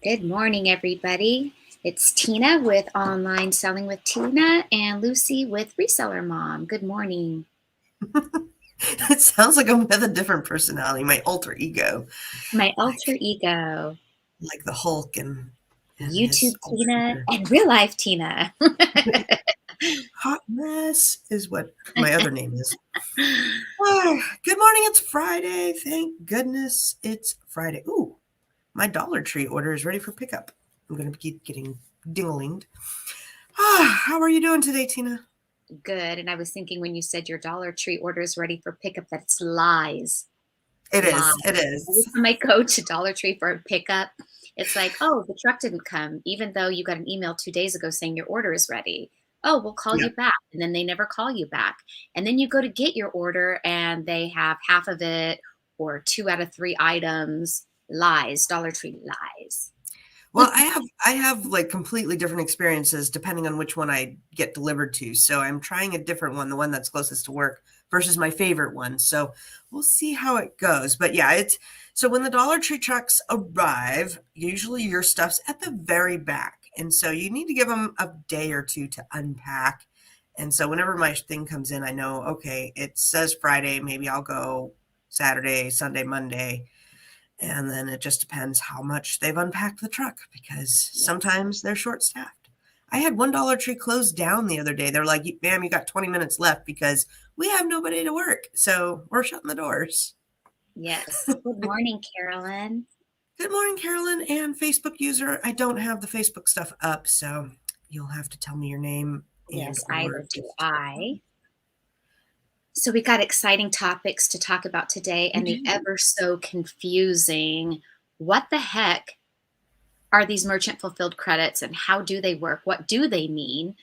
Good morning, everybody. It's Tina with Online Selling with Tina and Lucy with Reseller Mom. Good morning. It sounds like I'm with a different personality, my alter ego, My alter like ego, like the Hulk and his YouTube alter Tina ego. and real life Tina. Hot mess is what my other name is. Good morning, it's Friday. Thank goodness it's Friday. Ooh, my Dollar Tree order is ready for pickup. I'm going to keep getting ding-a-linged. How are you doing today, Tina? Good. And I was thinking when you said your Dollar Tree order is ready for pickup, that's lies. It Lies. is. It Every is. time I go to Dollar Tree for a pickup, it's like, oh, the truck didn't come, even though you got an email 2 days ago saying your order is ready. Oh, we'll call Yeah. you back. And then they never call you back. And then you go to get your order and they have half of it or 2 out of 3 items. Lies. Dollar Tree lies. Well, I have like completely different experiences depending on which one I get delivered to. So I'm trying a different one, the one that's closest to work versus my favorite one. So we'll see how it goes. But yeah, it's so when the Dollar Tree trucks arrive, usually your stuff's at the very back. And so you need to give them a day or two to unpack. And so whenever my thing comes in, I know, okay, it says Friday, maybe I'll go Saturday, Sunday, Monday, and then it just depends how much they've unpacked the truck because Yes. sometimes they're short staffed. I had one Dollar Tree closed down the other day. They're like, ma'am, you got 20 minutes left because we have nobody to work. So we're shutting the doors. Yes. Good morning, Carolyn. Good morning, Carolyn and Facebook user. I don't have the Facebook stuff up, so you'll have to tell me your name and Yes, or either do if I. So we got exciting topics to talk about today we and the do. ever so confusing what the heck are these merchant fulfilled credits and how do they work? What do they mean?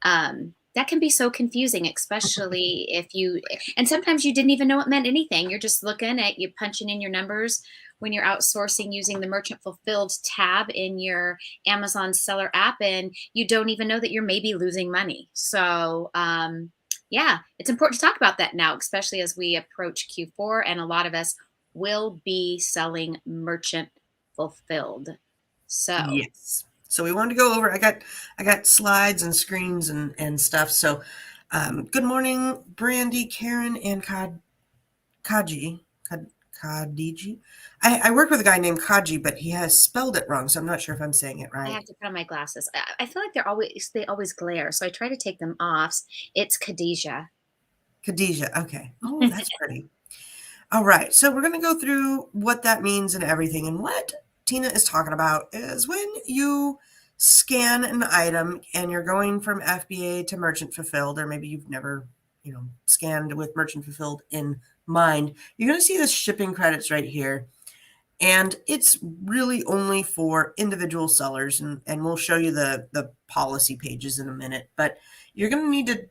That can be so confusing, especially if you, and sometimes you didn't even know it meant anything. You're just looking at, you punching in your numbers when you're outsourcing using the merchant fulfilled tab in your Amazon seller app, and you don't even know that you're maybe losing money. So, yeah, it's important to talk about that now, especially as we approach Q4, and a lot of us will be selling merchant fulfilled. So, Yes. So we wanted to go over. I got slides and screens and stuff. So good morning, Brandy, Karen, and Kaji. Kadiji. I work with a guy named Kaji, but he has spelled it wrong, so I'm not sure if I'm saying it I right. have to put on my glasses. I feel like they always glare, so I try to take them off. It's Khadijah. Khadijah. Okay. Oh, that's pretty. All right. So we're going to go through what that means and everything. And what Tina is talking about is when you scan an item and you're going from FBA to merchant fulfilled, or maybe you've never, scanned with merchant fulfilled in mind, you're going to see the shipping credits right here. And it's really only for individual sellers. And we'll show you the policy pages in a minute. But you're going to need to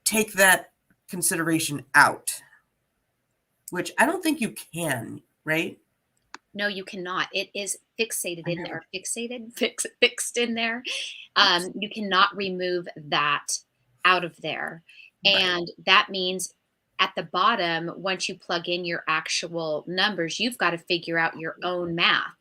take that consideration out, which I don't think you can, right? No, you cannot. It is fixated I in there, know. or fixed in there. Oops. You cannot remove that out of there. Right. And that means at the bottom, once you plug in your actual numbers, you've got to figure out your own math.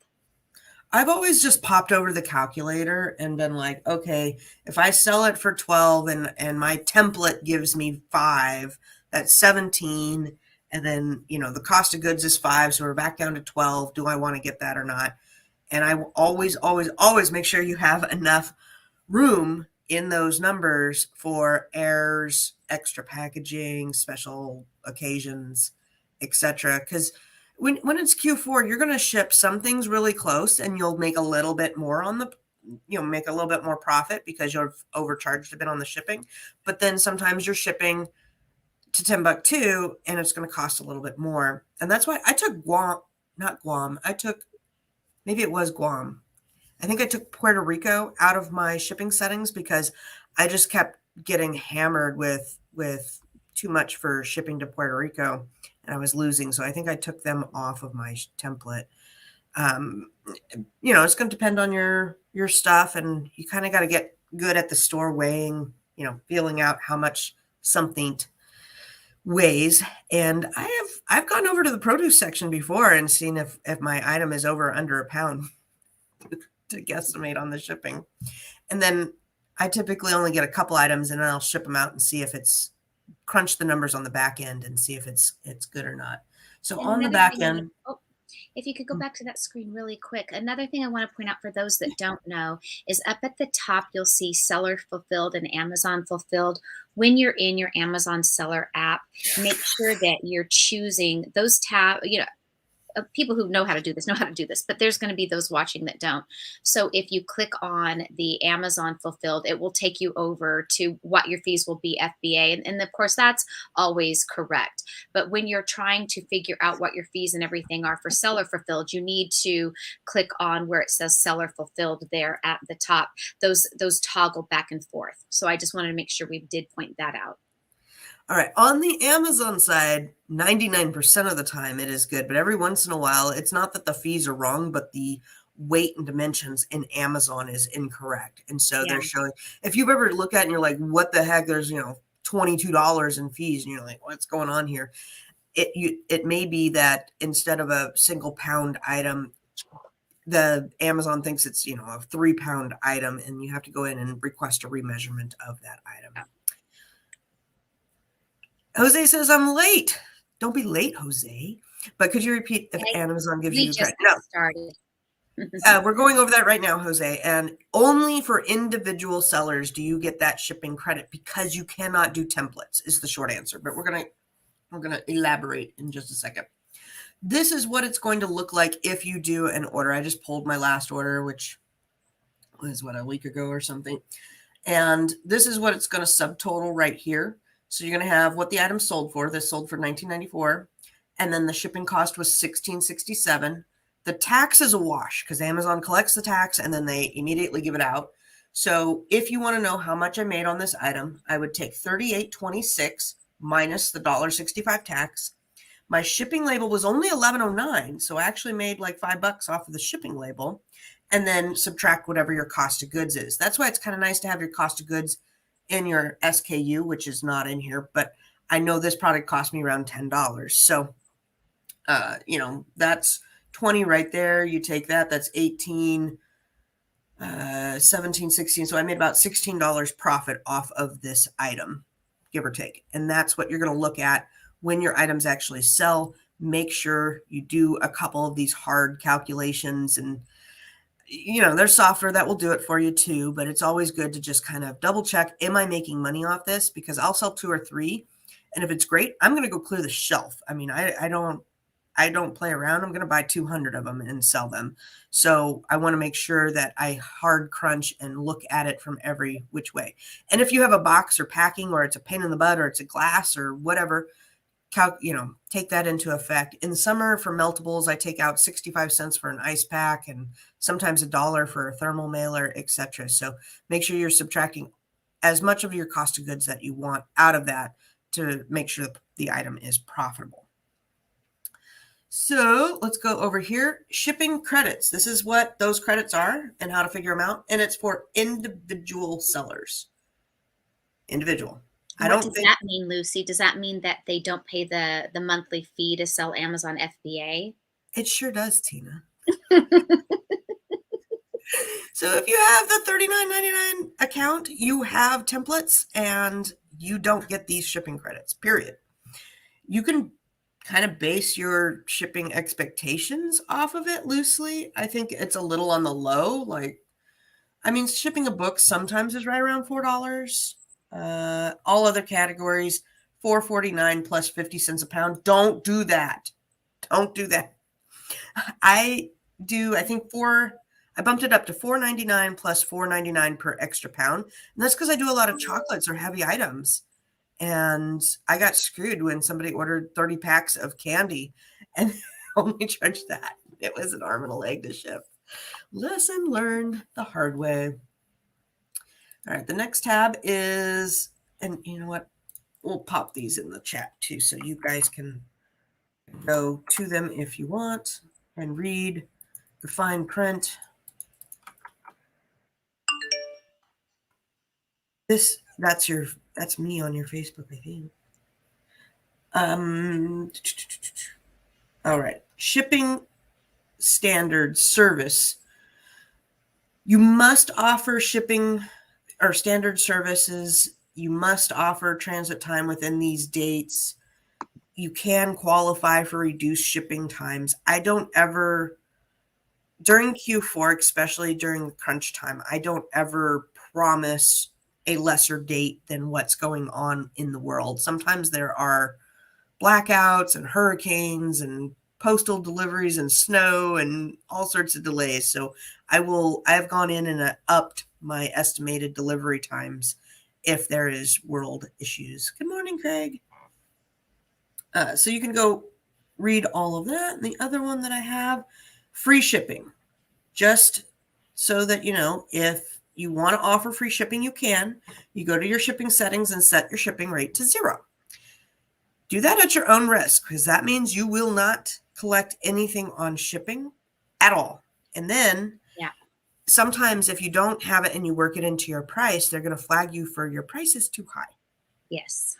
I've always just popped over the calculator and been like, okay, if I sell it for 12 and my template gives me 5, that's 17. And then, the cost of goods is 5, so we're back down to 12. Do I want to get that or not? And I will always, always, always make sure you have enough room in those numbers for errors, extra packaging, special occasions, etc. Because when it's Q4, you're going to ship some things really close, and you'll make a little bit more on the make a little bit more profit because you've overcharged a bit on the shipping. But then sometimes you're shipping to Timbuktu, and it's going to cost a little bit more. And that's why I took Guam, not Guam. I took maybe it was Guam. I think I took Puerto Rico out of my shipping settings because I just kept getting hammered with too much for shipping to Puerto Rico, and I was losing. So I think I took them off of my template. Um, it's going to depend on your stuff, and you kind of got to get good at the store weighing, feeling out how much something weighs. And I've gone over to the produce section before and seen if my item is over or under a pound. to guesstimate on the shipping. And then I typically only get a couple items, and then I'll ship them out and see if it's crunch the numbers on the back end and see if it's good or not. So And on the another back thing, end, oh, if you could go back to that screen really quick, another thing I want to point out for those that don't know is up at the top, you'll see seller fulfilled and Amazon fulfilled. When you're in your Amazon seller app, make sure that you're choosing those tab, people who know how to do this know how to do this, but there's going to be those watching that don't. So if you click on the Amazon fulfilled, it will take you over to what your fees will be FBA. And of course, that's always correct. But when you're trying to figure out what your fees and everything are for seller fulfilled, you need to click on where it says seller fulfilled there at the top. Those toggle back and forth. So I just wanted to make sure we did point that out. all right, on the Amazon side, 99% of the time it is good, but every once in a while, it's not that the fees are wrong, but the weight and dimensions in Amazon is incorrect. And so Yeah. they're showing, if you've ever looked at it and you're like, what the heck, there's, $22 in fees, and you're like, what's going on here? It may be that instead of a single pound item, the Amazon thinks it's, a 3-pound item, and you have to go in and request a remeasurement of that item. Jose says, I'm late. Don't be late, Jose. But could you repeat if Amazon gives you credit? No. Started. We're going over that right now, Jose. And only for individual sellers do you get that shipping credit, because you cannot do templates is the short answer. But we're gonna elaborate in just a second. This is what it's going to look like if you do an order. I just pulled my last order, which was a week ago or something. And this is what it's going to subtotal right here. So you're going to have what the item sold for. This sold for $19.94, and then the shipping cost was $16.67. The tax is a wash because Amazon collects the tax and then they immediately give it out. So if you want to know how much I made on this item, I would take $38.26 minus the $1.65 tax. My shipping label was only $11.09, so I actually made like $5 off of the shipping label, and then subtract whatever your cost of goods is. That's why it's kind of nice to have your cost of goods in your SKU, which is not in here, but I know this product cost me around $10. So, that's 20 right there. You take that, that's 18, 17, 16. So I made about $16 profit off of this item, give or take. And that's what you're going to look at when your items actually sell. Make sure you do a couple of these hard calculations, and there's software that will do it for you too, but it's always good to just kind of double check, am I making money off this? Because I'll sell 2 or 3, and if it's great, I'm going to go clear the shelf. I mean, I don't play around. I'm going to buy 200 of them and sell them. So I want to make sure that I hard crunch and look at it from every which way. And if you have a box or packing, or it's a pain in the butt, or it's a glass or whatever, take that into effect. In the summer for meltables, I take out 65 cents for an ice pack and sometimes $1 for a thermal mailer, etc. So make sure you're subtracting as much of your cost of goods that you want out of that to make sure the item is profitable. So let's go over here. Shipping credits. This is what those credits are and how to figure them out. And it's for individual sellers. Individual. What does that mean, Lucy? Does that mean that they don't pay the monthly fee to sell Amazon FBA? It sure does, Tina. So if you have the $39.99 account, you have templates and you don't get these shipping credits, period. You can kind of base your shipping expectations off of it loosely. I think it's a little on the low. Shipping a book sometimes is right around $4. All other categories, $4.49 plus 50 cents a pound. Don't do that. Don't do that. I bumped it up to $4.99 plus $4.99 per extra pound. And that's because I do a lot of chocolates or heavy items. And I got screwed when somebody ordered 30 packs of candy and only charged that. It was an arm and a leg to ship. Lesson learned the hard way. All right, the next tab is, and you know what? We'll pop these in the chat too, so you guys can go to them if you want and read the fine print. That's me on your Facebook, I think. All right, shipping standard service. You must offer shipping or standard services. You must offer transit time within these dates. You can qualify for reduced shipping times. I don't ever, during Q4, especially during the crunch time, I don't ever promise a lesser date than what's going on in the world. Sometimes there are blackouts and hurricanes and postal deliveries and snow and all sorts of delays. So I've gone in and upped my estimated delivery times if there is world issues. Good morning, Craig. So you can go read all of that. And the other one that I have, free shipping. Just so that you know, if you want to offer free shipping, you can. You go to your shipping settings and set your shipping rate to 0. Do that at your own risk, because that means you will not collect anything on shipping at all. And then Yeah. sometimes if you don't have it and you work it into your price, they're going to flag you for your price is too high. Yes.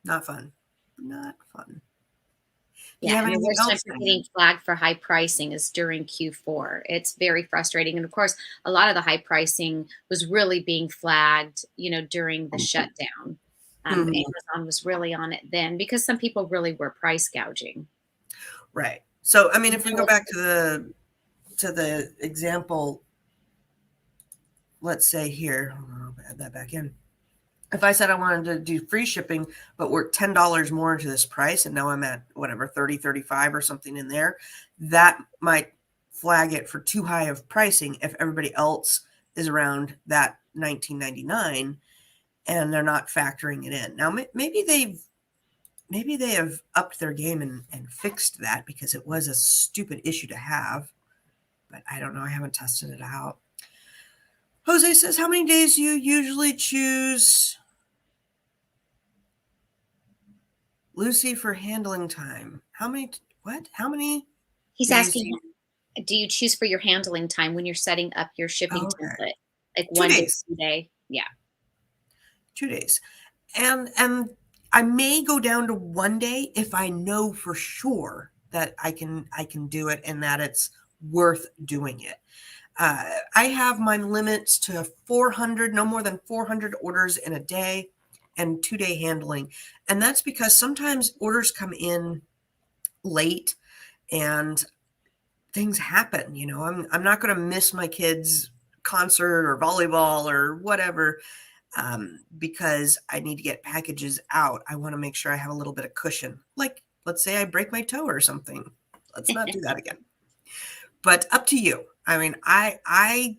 Not fun. Not fun. Do you Yeah, have and the anything worst time else? for getting flagged for high pricing is during Q4. It's very frustrating, and of course, a lot of the high pricing was really being flagged, during the shutdown. Mhm. Amazon was really on it then because some people really were price gouging. Right. So, I mean, if we go No, back to the example, let's say here, I'll add that back in. If I said I wanted to do free shipping, but work $10 more into this price, and now I'm at whatever, 30, 35 or something in there, that might flag it for too high of pricing if everybody else is around that 19.99 and they're not factoring it in. Now, maybe they have upped their game and fixed that, because it was a stupid issue to have, but I don't know. I haven't tested it out. Jose says, how many days do you usually choose, Lucy, for handling time? What? How many he's days do asking, you? do you choose for your handling time when you're setting up your shipping Oh, okay. template? Like Two 1 day, days. 2 day? Yeah. 2 days. And I may go down to 1 day if I know for sure that I can do it and that it's worth doing it. I have my limits to 400, no more than 400 orders in a day, and 2 day handling. And that's because sometimes orders come in late and things happen. I'm not going to miss my kids' concert or volleyball or whatever, because I need to get packages out. I want to make sure I have a little bit of cushion. Like, let's say I break my toe or something. Let's not do that again. But up to you. I mean, I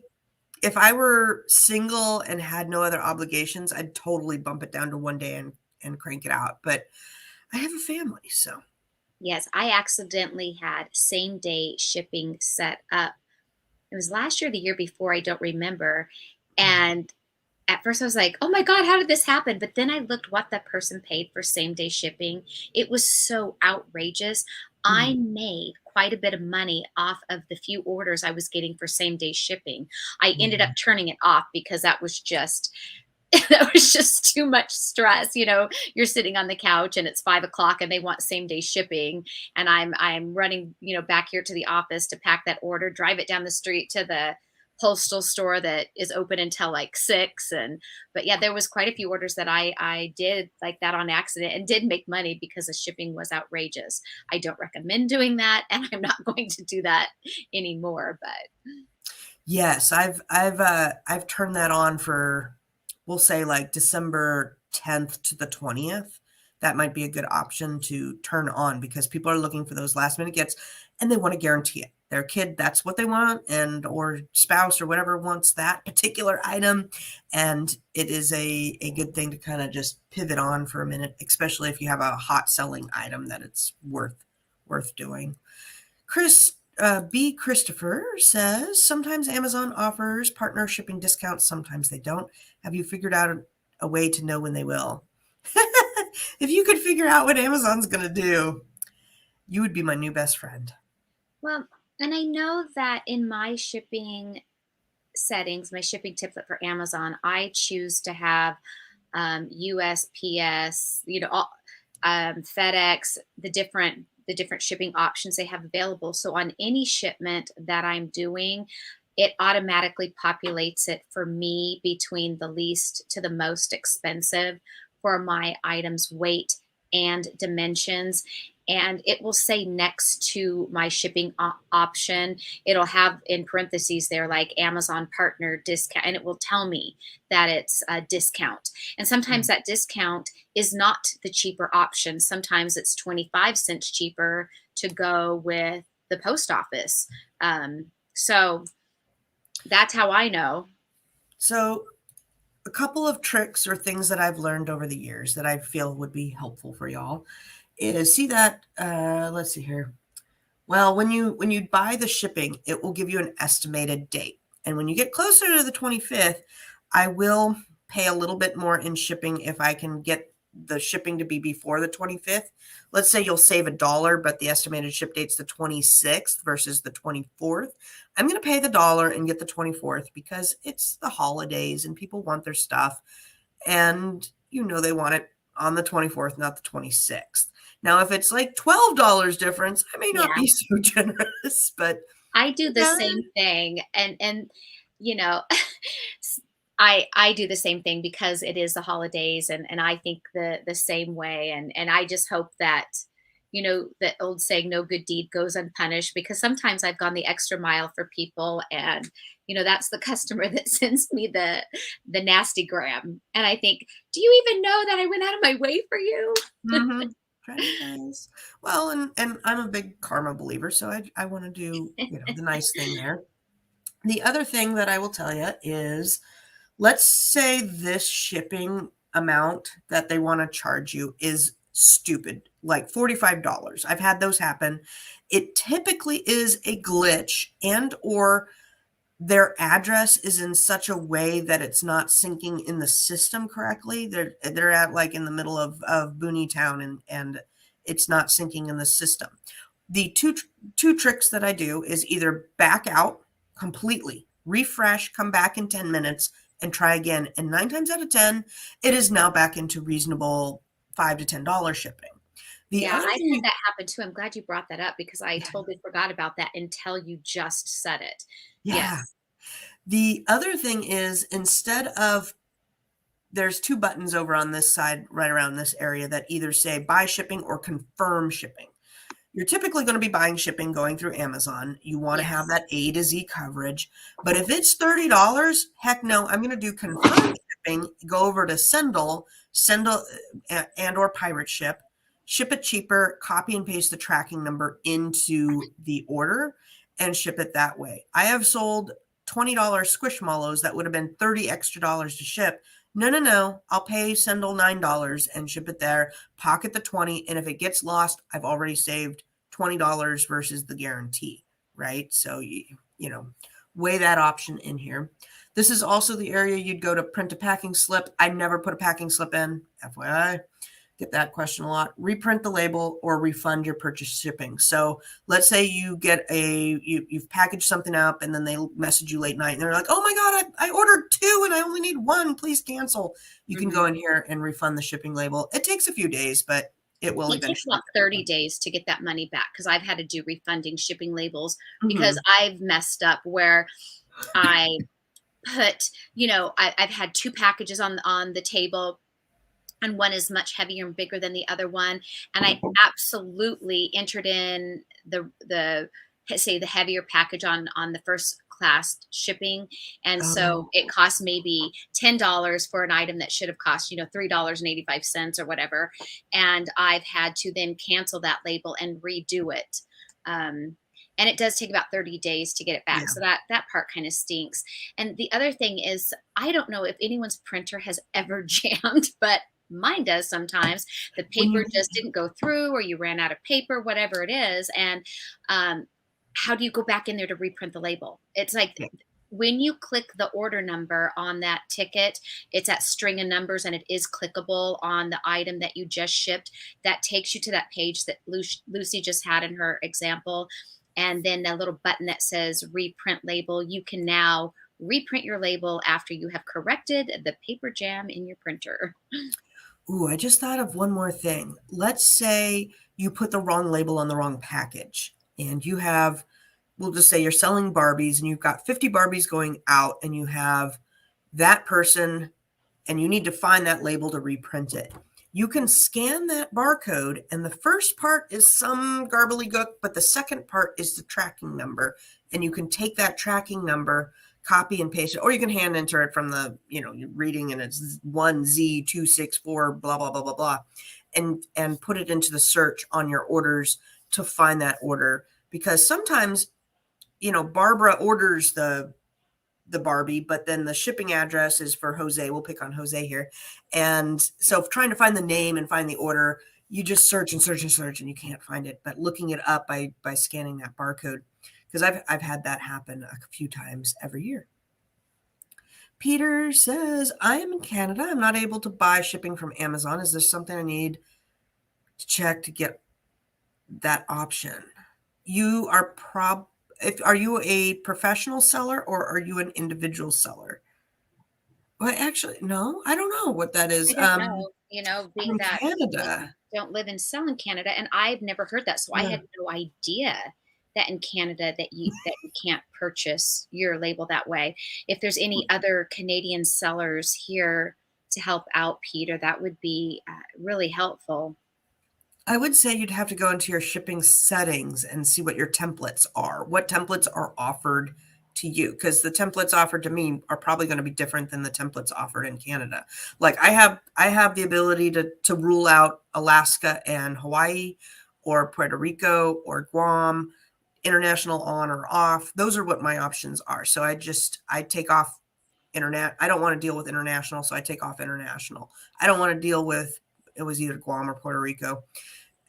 if I were single and had no other obligations, I'd totally bump it down to 1 day and crank it out. But I have a family, so. Yes, I accidentally had same day shipping set up. It was last year, the year before, I don't remember. And at first I was like, oh my God, how did this happen? But then I looked what that person paid for same day shipping. It was so outrageous. I Mhm. made quite a bit of money off of the few orders I was getting for same day shipping. I ended up Mhm. turning it off because that was just that was just too much stress. You're sitting on the couch and it's 5 o'clock and they want same day shipping. And I'm running, back here to the office to pack that order, drive it down the street to the postal store that is open until like 6. But yeah, there was quite a few orders that I did like that on accident and did make money because the shipping was outrageous. I don't recommend doing that, and I'm not going to do that anymore. But Yes, I've turned that on for, we'll say, like December 10th to the 20th. That might be a good option to turn on, because people are looking for those last minute gets and they want to guarantee it. Their kid, that's what they want, and or spouse or whatever wants that particular item. And it is a good thing to kind of just pivot on for a minute, especially if you have a hot selling item that it's worth doing. Chris B. Christopher says, sometimes Amazon offers partner shipping discounts, sometimes they don't. Have you figured out a way to know when they will? If you could figure out what Amazon's going to do, you would be my new best friend. well, and I know that in my shipping settings, my shipping template for Amazon, I choose to have USPS, FedEx, the different shipping options they have available. So on any shipment that I'm doing, it automatically populates it for me between the least to the most expensive for my item's weight and dimensions. And it will say next to my shipping option, it'll have in parentheses there like Amazon partner discount, and it will tell me that it's a discount. And sometimes Mm. that discount is not the cheaper option. Sometimes it's 25 cents cheaper to go with the post office. So that's how I know. So, a couple of tricks or things that I've learned over the years that I feel would be helpful for y'all is see that, let's see here. Well, when you buy the shipping, it will give you an estimated date. And when you get closer to the 25th, I will pay a little bit more in shipping if I can get the shipping to be before the 25th. Let's say you'll save $1, but the estimated ship date's the 26th versus the 24th. I'm going to pay the dollar and get the 24th because it's the holidays and people want their stuff. And they want it on the 24th, not the 26th. Now, if it's like $12 difference, I may not Yeah. be so generous, but I do the yeah. same thing, and you know, I do the same thing because it is the holidays, and I think the same way, and I just hope that the old saying, "No good deed goes unpunished," because sometimes I've gone the extra mile for people, and that's the customer that sends me the nasty gram, and I think, do you even know that I went out of my way for you? Mm-hmm. Try to be nice. Well, and I'm a big karma believer, so I want to do the nice thing there. The other thing that I will tell you is, let's say this shipping amount that they want to charge you is stupid, like $45. I've had those happen. It typically is a glitch, and or their address is in such a way that it's not syncing in the system correctly. They're at like in the middle of Booney Town, and it's not syncing in the system. The two tricks that I do is either back out completely, refresh, come back in 10 minutes and try again. And 9 times out of 10, it is now back into reasonable $5 to $10 shipping. The Yeah, other I've thing had that happen too. I'm glad you brought that up because I yeah, totally forgot about that until you just said it. yeah. Yes. The other thing is, instead of, there's two buttons over on this side, right around this area, that either say buy shipping or confirm shipping. You're typically going to be buying shipping going through Amazon. You want to have Yes. that A to Z coverage. But if it's $30, heck no, I'm going to do confirm shipping, go over to Sendle and or Pirate Ship, ship it cheaper, copy and paste the tracking number into the order and ship it that way. I have sold $20 squishmallows that would have been 30 extra dollars to ship. No, no, no. I'll pay Sendle $9 and ship it there, pocket the 20, and if it gets lost, I've already saved $20 versus the guarantee, right? So weigh that option in here. This is also the area you'd go to print a packing slip. I never put a packing slip in, FYI. Get that question a lot. Reprint the label or refund your purchase shipping. So let's say you get you've packaged something up and then they message you late night and they're like, oh my God, I ordered 2 and I only need 1. Please cancel. You can go Hmm. in here and refund the shipping label. It takes a few days, but it will It takes eventually about 30 come. days to get that money back because I've had to do refunding shipping labels because Mhm. I've messed up where I put, I've had 2 packages on the table, and one is much heavier and bigger than the other one, and I absolutely entered in the say the heavier package on the first class shipping, and so Oh, it cost maybe $10 for an item that should have cost $3.85 or whatever, and I've had to then cancel that label and redo it. um, and it does take about 30 days to get it back, yeah. so that part kind of stinks. And the other thing is, I don't know if anyone's printer has ever jammed, but mine does sometimes. The When paper you just didn't go through, or you ran out of paper, whatever it is. And how do you go back in there to reprint the label? It's like yeah. when you click the order number on that ticket, it's that string of numbers and it is clickable on the item that you just shipped. That takes you to that page that Lucy just had in her example. And then a little button that says reprint label. You can now reprint your label after you have corrected the paper jam in your printer. Ooh, I just thought of one more thing. Let's say you put the wrong label on the wrong package and you have we'll just say you're selling Barbies and you've got 50 Barbies going out and you have that person and you need to find that label to reprint it. You can scan that barcode, and the first part is some garbly-gook, but the second part is the tracking number. And you can take that tracking number, copy and paste it, or you can hand enter it from the, you're reading and it's 1Z264, blah, blah, blah, blah, blah, and put it into the search on your orders to find that order. Because sometimes, Barbara orders the Barbie, but then the shipping address is for Jose. We'll pick on Jose here. And so trying to find the name and find the order, you just search and search and search and you can't find it. But looking it up by scanning that barcode, because I've had that happen a few times every year. Peter says, I am in Canada. I'm not able to buy shipping from Amazon. Is there something I need to check to get that option? You are are you a professional seller or are you an individual seller? Well, actually, no, I don't know what that is. I don't know, being From that Canada. don't live and sell in Canada, and I've never heard that, so I Yeah. had no idea that in Canada that you can't purchase your label that way. If there's any other Canadian sellers here to help out, Peter, that would be really helpful. I would say you'd have to go into your shipping settings and see what your templates are, what templates are offered to you, because the templates offered to me are probably going to be different than the templates offered in Canada. Like I have the ability to rule out Alaska and Hawaii or Puerto Rico or Guam, international on or off. Those are what my options are. So I take off internet. I don't want to deal with international, so I take off international. I don't want to deal with, it was either Guam or Puerto Rico.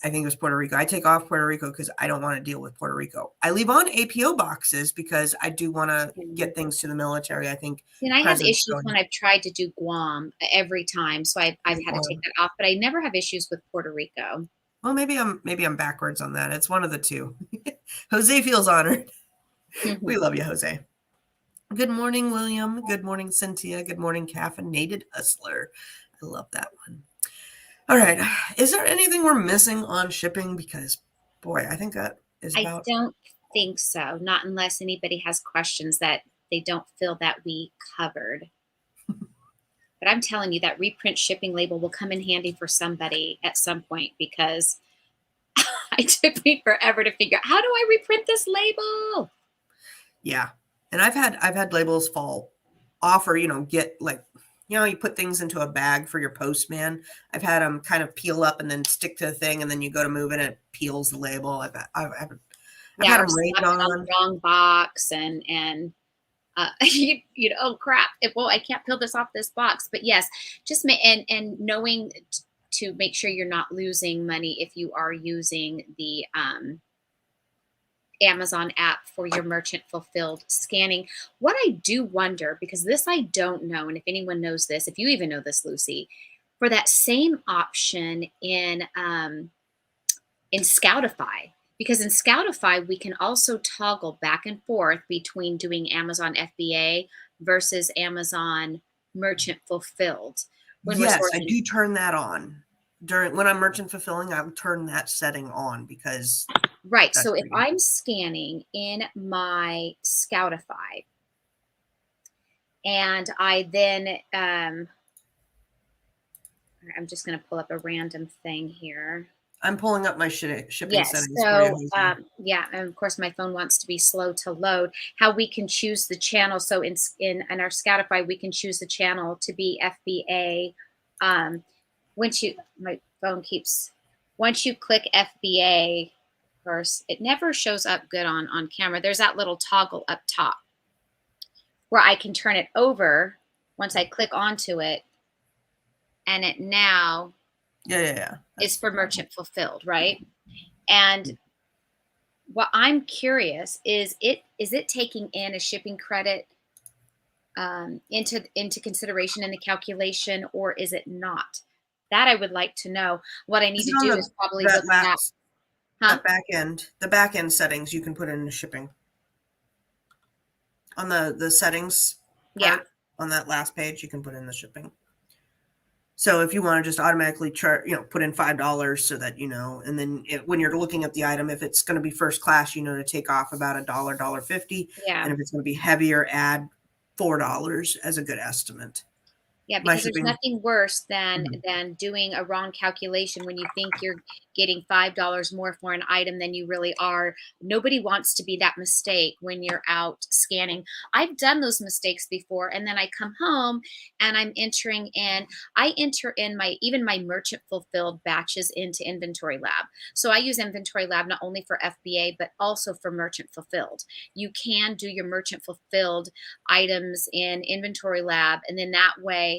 I think it was Puerto Rico. I take off Puerto Rico because I don't want to deal with Puerto Rico. I leave on APO boxes because I do want to get things to the military. I think And I have President's issues going when I've tried to do Guam every time, so I've had to take that off, but I never have issues with Puerto Rico. well, maybe I'm backwards on that. It's one of the two. Jose feels honored. We love you, Jose. Good morning, William. Good morning, Cynthia. Good morning, Caffeinated Hustler. I love that one. All right. Is there anything we're missing on shipping? Because, boy, I think that is I about. don't think so, not unless anybody has questions that they don't feel that we covered. But I'm telling you, that reprint shipping label will come in handy for somebody at some point, because it took me forever to figure out, how do I reprint this label? Yeah. And I've had labels fall off, or, get like, you put things into a bag for your postman. I've had them kind of peel up and then stick to a thing, and then you go to move it and it peels the label. I've had Yeah, or them rained slapped it on the on. wrong box, and oh crap! Well, I can't peel this off this box. But yes, just and knowing to make sure you're not losing money if you are using the Amazon app for your merchant fulfilled scanning. What I do wonder, because this I don't know, and if anyone knows this, if you even know this, Lucy, for that same option in Scoutify, because in Scoutify we can also toggle back and forth between doing Amazon FBA versus Amazon merchant fulfilled. When we're Yes, I sourcing, do turn that on. When I'm merchant fulfilling, I would turn that setting on because right. that's So if pretty good. I'm scanning in my Scoutify and I then I'm just going to pull up a random thing here. I'm pulling up my shipping Yes. settings for you, So, Jose. yeah, and of course, my phone wants to be slow to load. How we can choose the channel. So, in our Scoutify, we can choose the channel to be FBA. Once my phone keeps, once you click FBA, of course, it never shows up good on camera. There's that little toggle up top where I can turn it over once I click onto it, and it now Yeah. is for merchant fulfilled, right? And what I'm curious is it taking in a shipping credit into consideration in the calculation, or is it not? That I would like to know. What I need Is it to on do is probably look at, huh? that back end settings you can put in the shipping on the settings Yeah. part on that last page? You can put in the shipping. So if you want to just automatically chart, put in $5 so that, and then when you're looking at the item, if it's going to be first class, to take off about $1, 50. Yeah. And if it's going to be heavier, add $4 as a good estimate. Yeah, My because there's shipping. nothing worse Mhm. than doing a wrong calculation when you think you're getting $5 more for an item than you really are. Nobody wants to be that mistake when you're out scanning. I've done those mistakes before, and then I come home and I enter in my merchant fulfilled batches into Inventory Lab. So I use Inventory Lab not only for FBA but also for merchant fulfilled. You can do your merchant fulfilled items in Inventory Lab, and then that way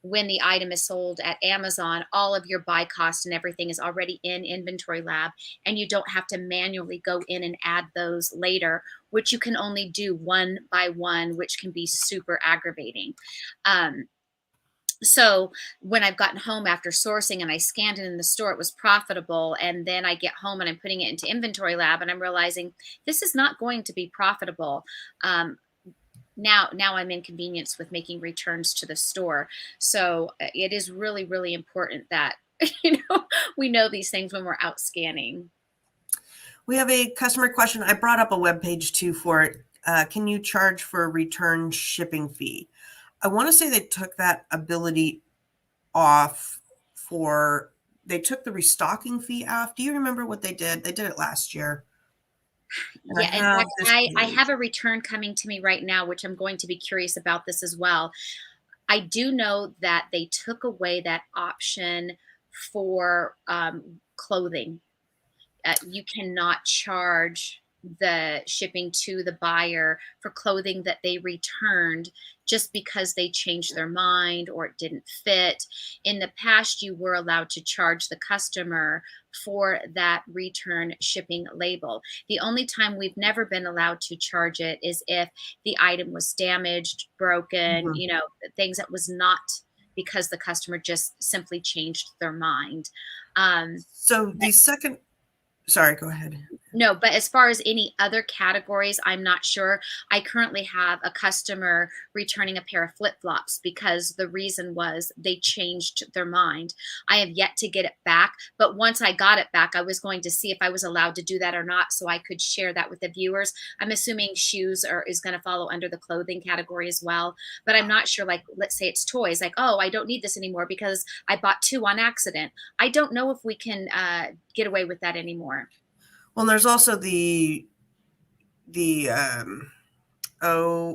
when the item is sold at Amazon, all of your buy cost and everything is already in Inventory Lab, and you don't have to manually go in and add those later, which you can only do one by one, which can be super aggravating. Um, so when I've gotten home after sourcing and I scanned it in the store, it was profitable. And then I get home and I'm putting it into Inventory Lab and I'm realizing this is not going to be profitable. Um, now I'm inconvenienced with making returns to the store. So it is really, really important that we know these things when we're out scanning. We have a customer question. I brought up a web page too for it. Can you charge for a return shipping fee? I want to say they took that ability off they took the restocking fee off. Do you remember what they did? They did it last year. And I Yeah, in have fact, this I page. have a return coming to me right now, which I'm going to be curious about this as well. I do know that they took away that option for clothing. You cannot charge the shipping to the buyer for clothing that they returned just because they changed their mind or it didn't fit. In the past, you were allowed to charge the customer for that return shipping label. The only time we've never been allowed to charge it is if the item was damaged, broken, Mhm. things that was not because the customer just simply changed their mind. Um, So the second, sorry, go ahead. no, but as far as any other categories, I'm not sure. I currently have a customer returning a pair of flip-flops because the reason was they changed their mind. I have yet to get it back, but once I got it back, I was going to see if I was allowed to do that or not so I could share that with the viewers. I'm assuming shoes is going to follow under the clothing category as well, but I'm not sure. Like, let's say it's toys, like, oh, I don't need this anymore because I bought two on accident. I don't know if we can get away with that anymore. Well, there's also the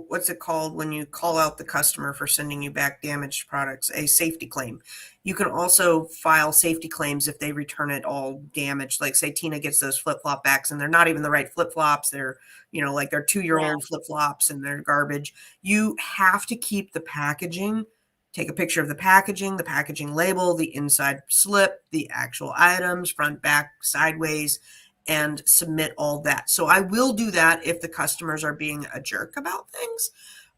what's it called when you call out the customer for sending you back damaged products? A safety claim. You can also file safety claims if they return it all damaged. Like say Tina gets those flip flop backs and they're not even the right flip flops. They're like they're 2 year Yeah. old flip flops and they're garbage. You have to keep the packaging. Take a picture of the packaging label, the inside slip, the actual items, front, back, sideways, and submit all that. So I will do that if the customers are being a jerk about things.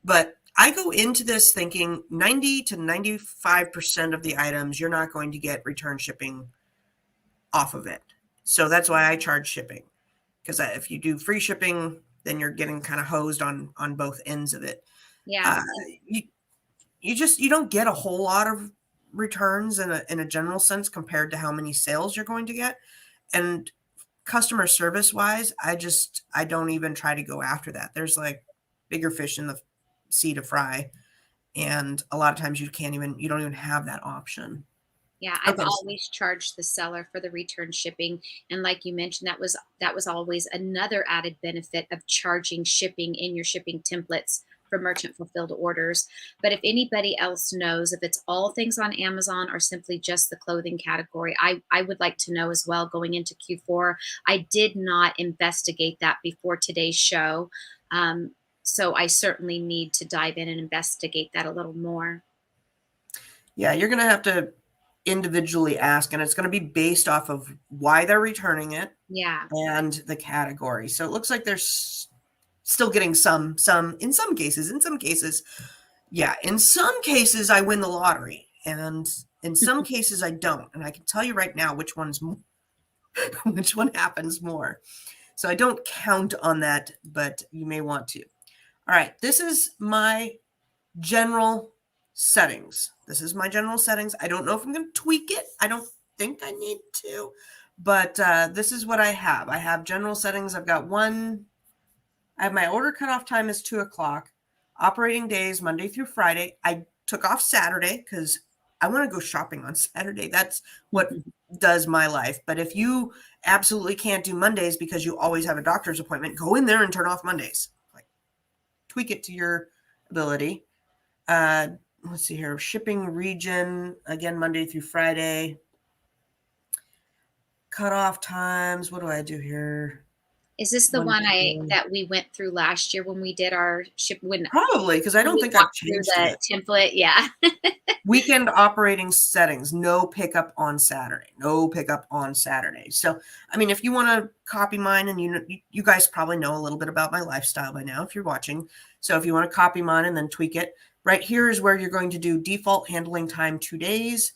But I go into this thinking 90 to 95% of the items you're not going to get return shipping off of it. So that's why I charge shipping. Because if you do free shipping, then you're getting kind of hosed on both ends of it. Yeah. Uh, you you don't get a whole lot of returns in a general sense compared to how many sales you're going to get. And customer service wise, I don't even try to go after that. There's like bigger fish in the sea to fry, and a lot of times you don't even have that option. Yeah, I've Okay. always charged the seller for the return shipping, and like you mentioned, that was always another added benefit of charging shipping in your shipping templates for merchant fulfilled orders. But if anybody else knows if it's all things on Amazon or simply just the clothing category, I would like to know as well going into Q4. I did not investigate that before today's show. So I certainly need to dive in and investigate that a little more. Yeah, you're going to have to individually ask, and it's going to be based off of why they're returning it Yeah. and the category. So it looks like there's still getting some in some cases. In some cases, yeah, in some cases I win the lottery, and in some cases I don't. And I can tell you right now which one's which one happens more. So I don't count on that, but you may want to. All right, this is my general settings. This is my general settings. I don't know if I'm going to tweak it. I don't think I need to, but this is what I have. I have general settings. I've got one. I have my order cutoff time is 2 o'clock. Operating days, Monday through Friday. I took off Saturday because I want to go shopping on Saturday. That's what does my life. But if you absolutely can't do Mondays because you always have a doctor's appointment, go in there and turn off Mondays. Like, tweak it to your ability. Let's see here. Shipping region, again, Monday through Friday. Cutoff times. What do I do here? Is this the one Monday. that we went through last year when we did our ship Probably, because I when don't we think I've walked through changed the it. template? Yeah. Weekend operating settings, no pickup on Saturday. No pickup on Saturday. So, I mean, if you want to copy mine, and you guys probably know a little bit about my lifestyle by now if you're watching. So if you want to copy mine and then tweak it, right here is where you're going to do default handling time 2 days.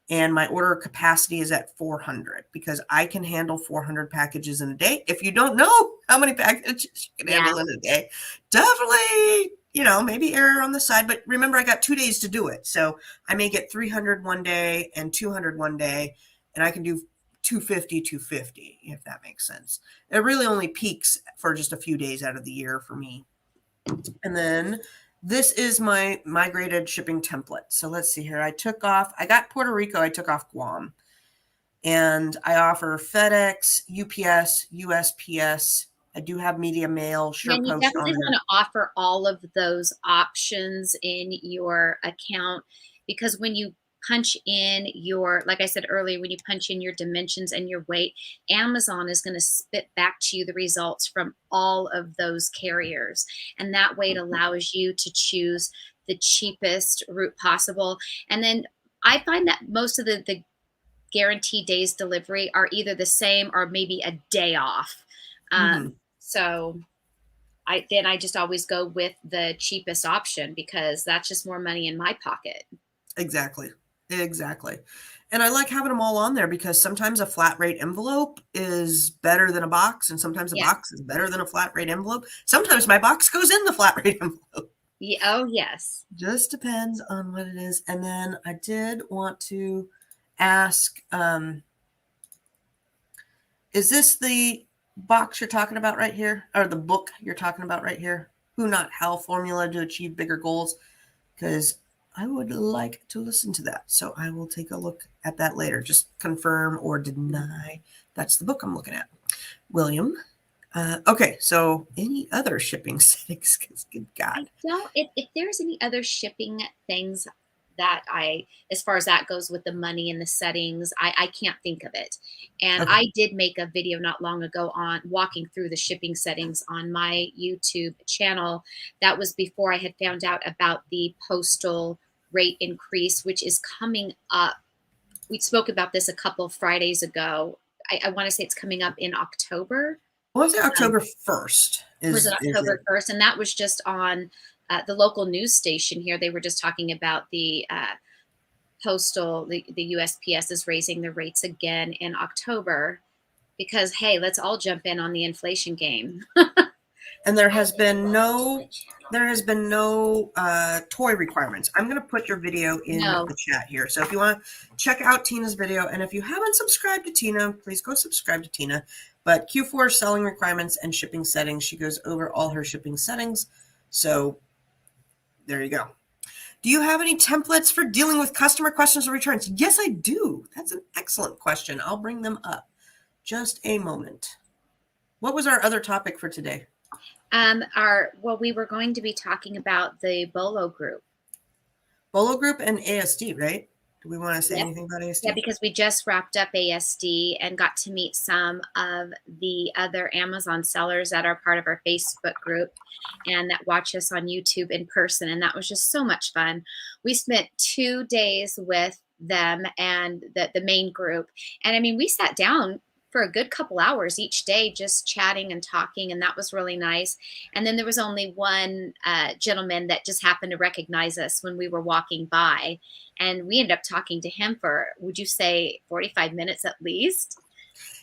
And my order capacity is at 400 because I can handle 400 packages in a day. If you don't know how many packages you can Yeah. handle in a day, definitely, maybe error on the side. But remember, I got 2 days to do it. So I may get 300 one day and 200 one day, and I can do 250, 250, if that makes sense. It really only peaks for just a few days out of the year for me. And then this is my migrated shipping template. So let's see here. I got Puerto Rico, I took off Guam. And I offer FedEx, UPS, USPS. I do have media mail, And you SurePost on definitely there. want to offer all of those options in your account, because when you punch in your, like I said earlier, when you punch in your dimensions and your weight, Amazon is going to spit back to you the results from all of those carriers. And that way it allows you to choose the cheapest route possible. And then I find that most of the guaranteed days delivery are either the same or maybe a day off. Mm-hmm. So I just always go with the cheapest option because that's just more money in my pocket. Exactly. Exactly. And I like having them all on there because sometimes a flat rate envelope is better than a box, and sometimes a Yeah. box is better than a flat rate envelope. Sometimes my box goes in the flat rate envelope. Yeah. Oh, yes. Just depends on what it is. And then I did want to ask, is this the box you're talking about right here? Or the book you're talking about right here? Who Not How Formula to Achieve Bigger Goals? Because I would like to listen to that. So I will take a look at that later. Just confirm or deny. That's the book I'm looking at. William. Okay, so any other shipping settings? Good I God. don't, if there's any other shipping things that as far as that goes with the money and the settings, I can't think of it. And Okay. I did make a video not long ago on walking through the shipping settings on my YouTube channel. That was before I had found out about the postal rate increase, which is coming up. We spoke about this a couple of Fridays ago. I want to say it's coming up in October. I want to say Um, October 1st was it is October it. 1st? And that was just on the local news station here. They were just talking about the the USPS is raising the rates again in October because, hey, let's all jump in on the inflation game. And there has been no toy requirements. I'm going to put your video in No. the chat here. So if you want to check out Tina's video, and if you haven't subscribed to Tina, please go subscribe to Tina. But Q4 selling requirements and shipping settings, she goes over all her shipping settings. So there you go. Do you have any templates for dealing with customer questions or returns? Yes, I do. That's an excellent question. I'll bring them up. Just a moment. What was our other topic for today? We were going to be talking about the Bolo group. Bolo group and ASD, right? Do we want to say Yep. anything about ASD? Yeah, because we just wrapped up ASD and got to meet some of the other Amazon sellers that are part of our Facebook group and that watch us on YouTube in person. And that was just so much fun. We spent 2 days with them and the main group. And I mean, we sat down for a good couple hours each day, just chatting and talking. And that was really nice. And then there was only one gentleman that just happened to recognize us when we were walking by. And we ended up talking to him for, would you say, 45 minutes at least?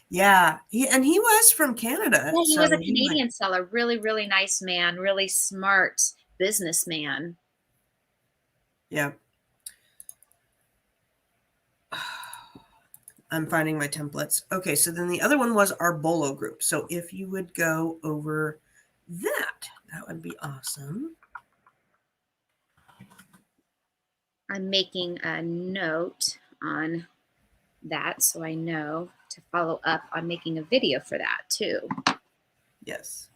Yeah, he was from Canada. Yeah, he So was a Canadian seller. Really, really nice man. Really smart businessman. yeah. I'm finding my templates. Okay, so then the other one was our Bolo group. So if you would go over that would be awesome. I'm making a note on that so I know to follow up on making a video for that too. Yes.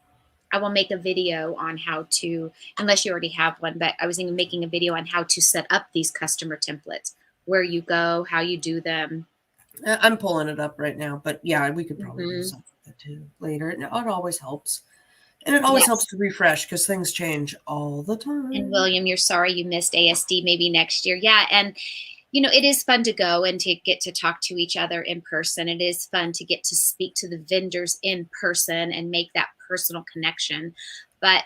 I will make a video on how to, unless you already have one, but I was thinking of making a video on how to set up these customer templates, where you go, how you do them. I'm pulling it up right now, but yeah, we could probably do Mm-hmm. something with it too later. It always helps. And it always helps Yes. to refresh because things change all the And time. William, you're sorry you missed ASD maybe next year. Yeah. And, it is fun to go and to get to talk to each other in person. It is fun to get to speak to the vendors in person and make that personal connection. But,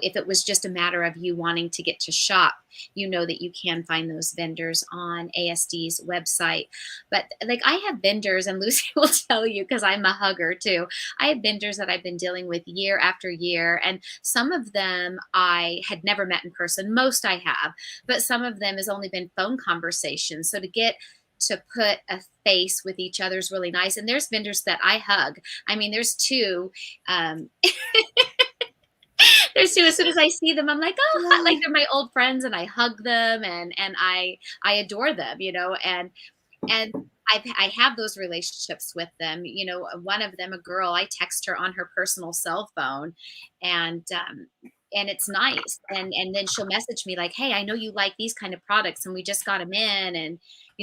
if it was just a matter of you wanting to get to shop, that you can find those vendors on ASD's website. But like I have vendors, and Lucy will tell you because I'm a hugger too. I have vendors that I've been dealing with year after year, and some of them I had never met in person. Most I have, but some of them has only been phone conversations. So to get to put a face with each other is really nice. And there's vendors that I hug. I mean, there's two. Um, there's two. As soon as I see them, I'm like, oh, like they're my old friends, and I hug them, and I adore them, and I have those relationships with them. One of them, a girl, I text her on her personal cell phone, and it's nice. And then she'll message me like, "Hey, I know you like these kind of products, and we just got them in, and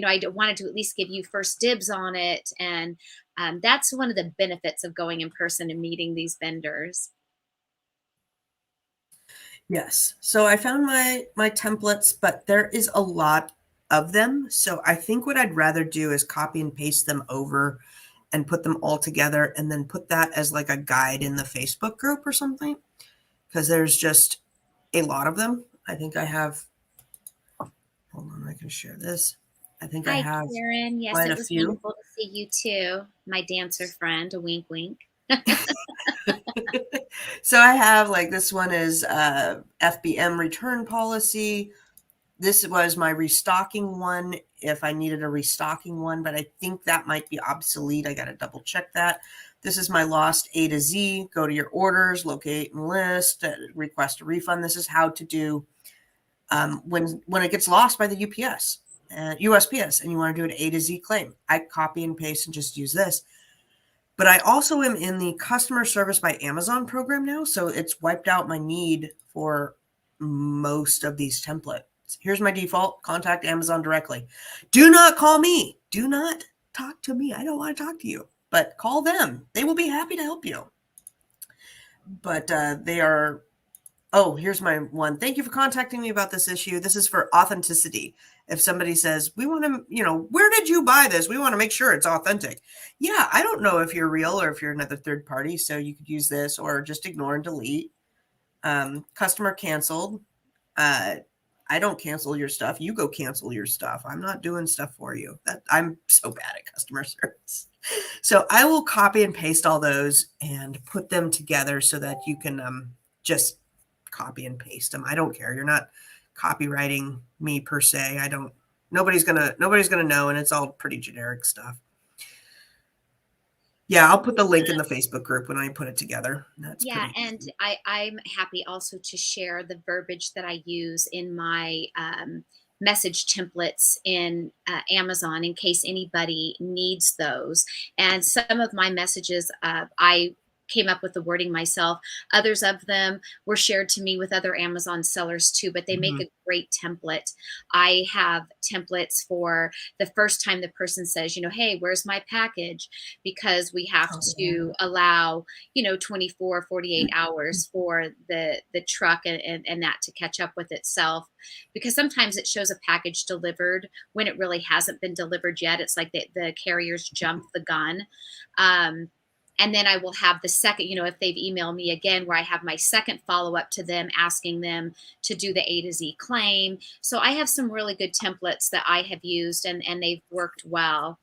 I wanted to at least give you first dibs on it." And that's one of the benefits of going in person and meeting these vendors. Yes. So I found my templates, but there is a lot of them. So I think what I'd rather do is copy and paste them over and put them all together and then put that as like a guide in the Facebook group or something. Because there's just a lot of them. I think I have, hold on, I can share this. I think I Hi, have Karen. Yes, quite it a was few. wonderful to see you too, my dancer friend. A wink, wink. So I have like this one is FBM return policy. This was my restocking one if I needed a restocking one, but I think that might be obsolete. I got to double check that. This is my lost A to Z. Go to your orders, locate and list, request a refund. This is how to do when it gets lost by the UPS, USPS, and you want to do an A to Z claim. I copy and paste and just use this. But I also am in the customer service by Amazon program now, so it's wiped out my need for most of these templates. Here's my default: contact Amazon directly. Do not call me. Do not talk to me. I don't want to talk to you, but call them. They will be happy to help you. But they are. Oh, here's my one. Thank you for contacting me about this issue. This is for authenticity. If somebody says, we want to, where did you buy this? We want to make sure it's authentic. Yeah, I don't know if you're real or if you're another third party. So you could use this or just ignore and delete. Customer canceled. I don't cancel your stuff. You go cancel your stuff. I'm not doing stuff for you. I'm so bad at customer service. So I will copy and paste all those and put them together so that you can just copy and paste them. I don't care. You're not copywriting me per se. I don't. Nobody's gonna know, and it's all pretty generic stuff. Yeah, I'll put the link in the Facebook group when I put it together. That's Yeah, pretty and easy. I'm happy also to share the verbiage that I use in my message templates in Amazon in case anybody needs those. And some of my messages, I came up with the wording myself. Others of them were shared to me with other Amazon sellers too, but they make Mhm. a great template. I have templates for the first time the person says, hey, where's my package? Because we have Oh, to allow 24, 48 hours for the truck and that to catch up with itself, because sometimes it shows a package delivered when it really hasn't been delivered yet. It's like the carriers jumped the gun. And then I will have the second, if they've emailed me again, where I have my second follow up to them, asking them to do the A to Z claim. So I have some really good templates that I have used, and they've worked well.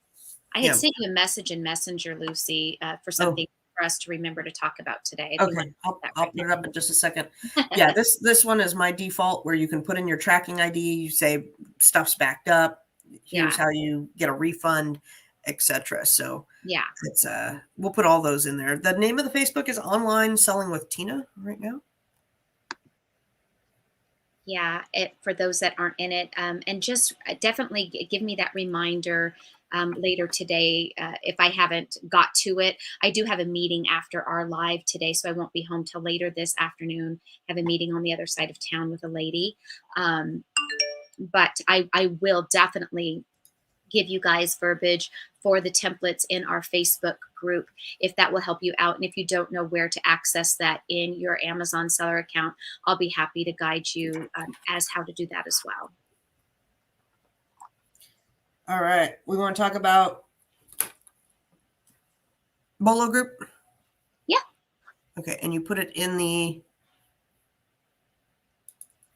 I had yeah. sent you a message in Messenger, Lucy, for Oh, something for us to remember to talk about today. If you want okay. to do that I'll put it up in right just a second. now. Yeah, this one is my default where you can put in your tracking ID. You say stuff's backed up. here's Yeah. how you get a refund, etc. So Yeah. it's we'll put all those in there. The name of the Facebook is Online Selling with Tina right now. Yeah, for those that aren't in it, and just definitely give me that reminder later today if I haven't got to it. I do have a meeting after our live today, so I won't be home till later this afternoon. Have a meeting on the other side of town with a lady, but I will definitely give you guys verbiage for the templates in our Facebook group if that will help you out. And if you don't know where to access that in your Amazon seller account, I'll be happy to guide you as how to do that as well. All right. We want to talk about Bolo group. Yeah. Okay. And you put it in the,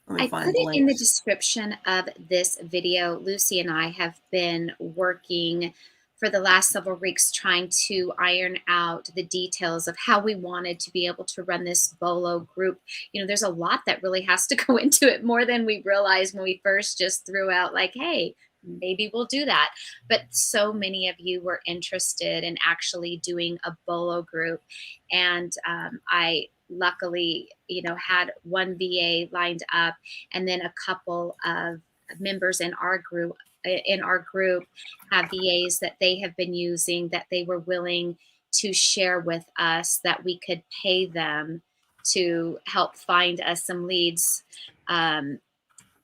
let me I find put the it in the links. description of this video. Lucy and I have been working for the last several weeks trying to iron out the details of how we wanted to be able to run this Bolo group. You know, there's a lot that really has to go into it, more than we realized when we first just threw out like, hey, maybe we'll do that. But so many of you were interested in actually doing a Bolo group. And I luckily, had one VA lined up, and then a couple of members in our group have VAs that they have been using that they were willing to share with us that we could pay them to help find us some leads.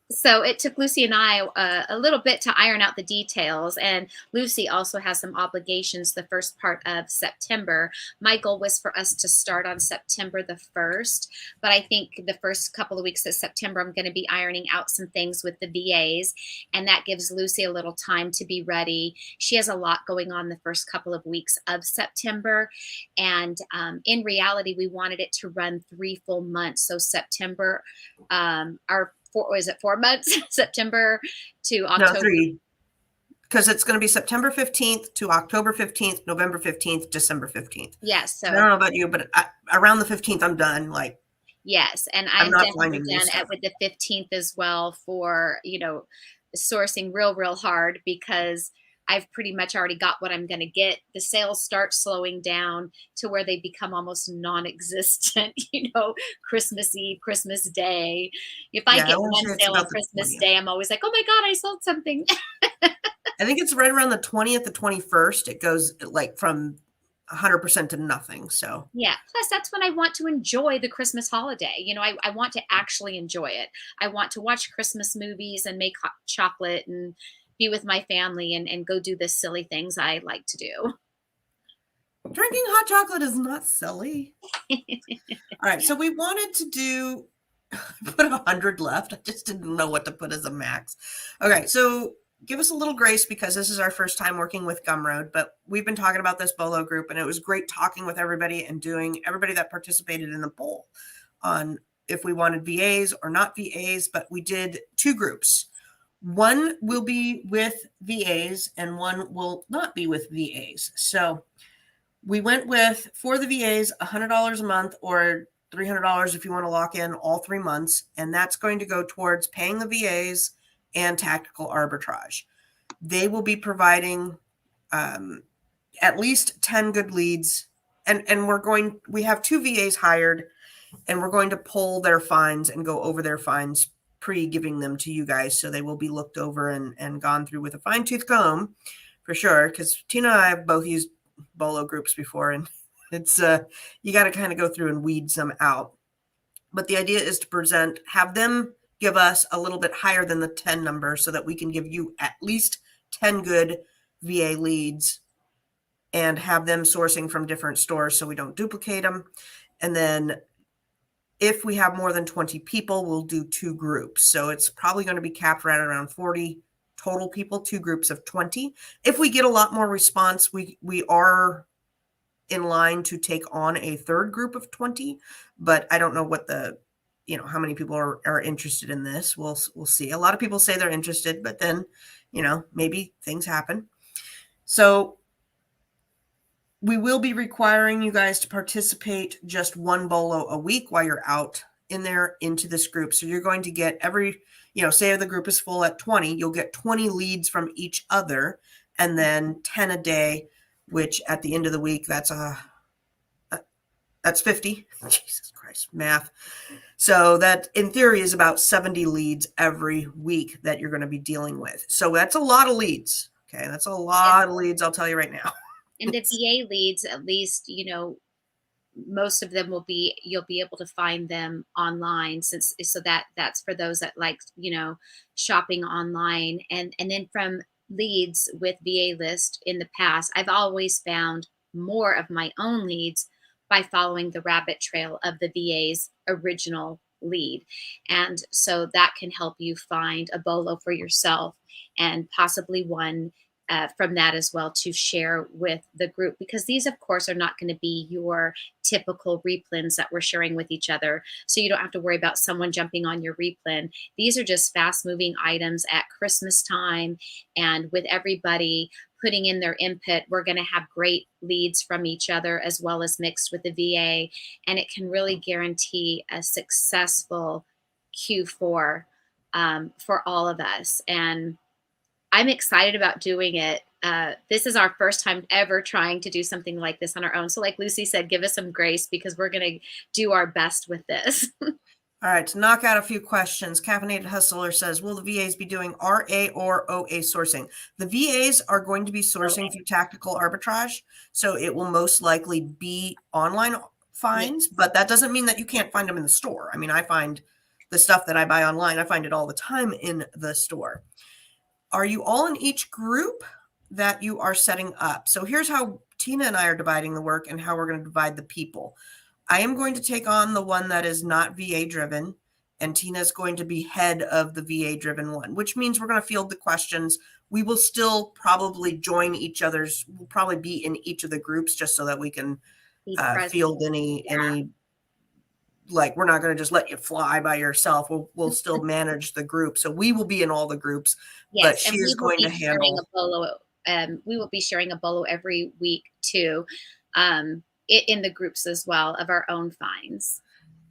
So it took Lucy and I a little bit to iron out the details. And Lucy also has some obligations the first part of September. My goal was for us to start on September the 1st. But I think the first couple of weeks of September, I'm going to be ironing out some things with the VAs. And that gives Lucy a little time to be ready. She has a lot going on the first couple of weeks of September. And in reality, we wanted it to run 3 full months. So September, our is it 4 months? September to No, October. 3. Because it's going to be September 15th to October 15th, November 15th, December 15th. Yes. I So don't know about you, but around the 15th, I'm done. Like, yes, and I'm I'm not definitely finding new done stuff. with the 15th as well for sourcing real hard, because I've pretty much already got what I'm going to get. The sales start slowing down to where they become almost non-existent. Christmas Eve, Christmas Day. If I Yeah, I get want to one say it's sale on about the Christmas 20th. Day, I'm always like, oh my God, I sold something. I think it's right around the 20th to 21st. It goes like from 100% to nothing. So, Yeah. Plus, that's when I want to enjoy the Christmas holiday. I want to actually enjoy it. I want to watch Christmas movies and make hot chocolate and be with my family and go do the silly things I like to do. drinking hot chocolate is not silly. All right. So, we wanted to do, put 100 left. I just didn't know what to put as a max. Okay. So, give us a little grace because this is our first time working with Gumroad, but we've been talking about this Bolo group, and it was great talking with everybody and doing everybody that participated in the poll on if we wanted VAs or not VAs, but we did 2 groups. One will be with VAs and one will not be with VAs. So we went with, for the VAs, $100 a month or $300 if you want to lock in all 3 months. And that's going to go towards paying the VAs and tactical arbitrage. They will be providing at least 10 good leads. And we have 2 VAs hired, and we're going to pull their fines and go over their fines pre-giving them to you guys. So they will be looked over and gone through with a fine-tooth comb for sure. Because Tina and I have both used Bolo groups before, and it's you got to kind of go through and weed some out. But the idea is to have them give us a little bit higher than the 10 number so that we can give you at least 10 good VA leads and have them sourcing from different stores so we don't duplicate them. And then if we have more than 20 people, we'll do 2 groups. So it's probably going to be capped right around 40 total people, 2 groups of 20. If we get a lot more response, we are in line to take on a 3rd group of 20, but I don't know what how many people are interested in this. We'll see. A lot of people say they're interested, but then, maybe things happen. So we will be requiring you guys to participate just 1 bolo a week while you're out in there into this group. So you're going to get every, say the group is full at 20, you'll get 20 leads from each other, and then 10 a day, which at the end of the week, that's 50. Jesus Christ, math. So that in theory is about 70 leads every week that you're going to be dealing with. So that's a lot of leads. Okay. That's a lot of leads. I'll tell you right now. And the VA leads, at least, most of them you'll be able to find them online, since so that's for those that like, shopping online. And then from leads with VA list in the past, I've always found more of my own leads by following the rabbit trail of the VA's original lead. And so that can help you find a bolo for yourself, and possibly one from that as well to share with the group, because these of course are not going to be your typical replens that we're sharing with each other. So you don't have to worry about someone jumping on your replen. These are just fast moving items at Christmas time. And with everybody putting in their input, we're going to have great leads from each other as well as mixed with the VA. And it can really guarantee a successful Q4 for all of us. And I'm excited about doing it. This is our first time ever trying to do something like this on our own. So like Lucy said, give us some grace because we're going to do our best with this. All right, to knock out a few questions, Caffeinated Hustler says, will the VAs be doing RA or OA sourcing? The VAs are going to be sourcing through tactical arbitrage, so it will most likely be online finds, but that doesn't mean that you can't find them in the store. I mean, I find the stuff that I buy online, I find it all the time in the store. Are you all in each group that you are setting up? So here's how Tina and I are dividing the work and how we're going to divide the people. I am going to take on the one that is not VA driven, and Tina's going to be head of the VA driven one, which means we're going to field the questions. We will still probably join each other's, we'll probably be in each of the groups just so that we can field any, like, we're not going to just let you fly by yourself. We'll still manage the group. So we will be in all the groups, but she is going to handle. We will be sharing a bolo every week too. In the groups as well of our own finds.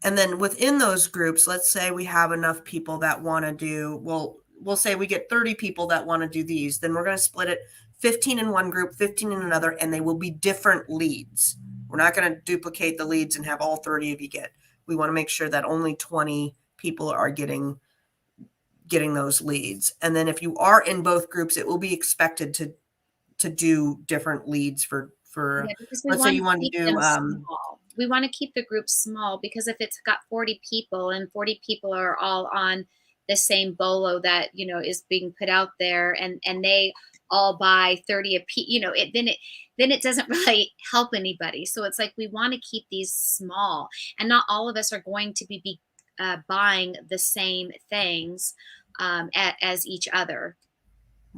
And then within those groups, let's say we have enough people that want to do, we'll say we get 30 people that want to do these, then we're going to split it 15 in one group, 15 in another, and they will be different leads. We're not going to duplicate the leads and have all 30 of you get. We want to make sure that only 20 people are getting those leads. And then if you are in both groups, it will be expected to do different leads for let's say you want to do we want to keep the group small, because if it's got 40 people and 40 people are all on the same bolo that is being put out there, and they all buy 30 a piece, then it doesn't really help anybody. So it's like we want to keep these small, and not all of us are going to be buying the same things as each other.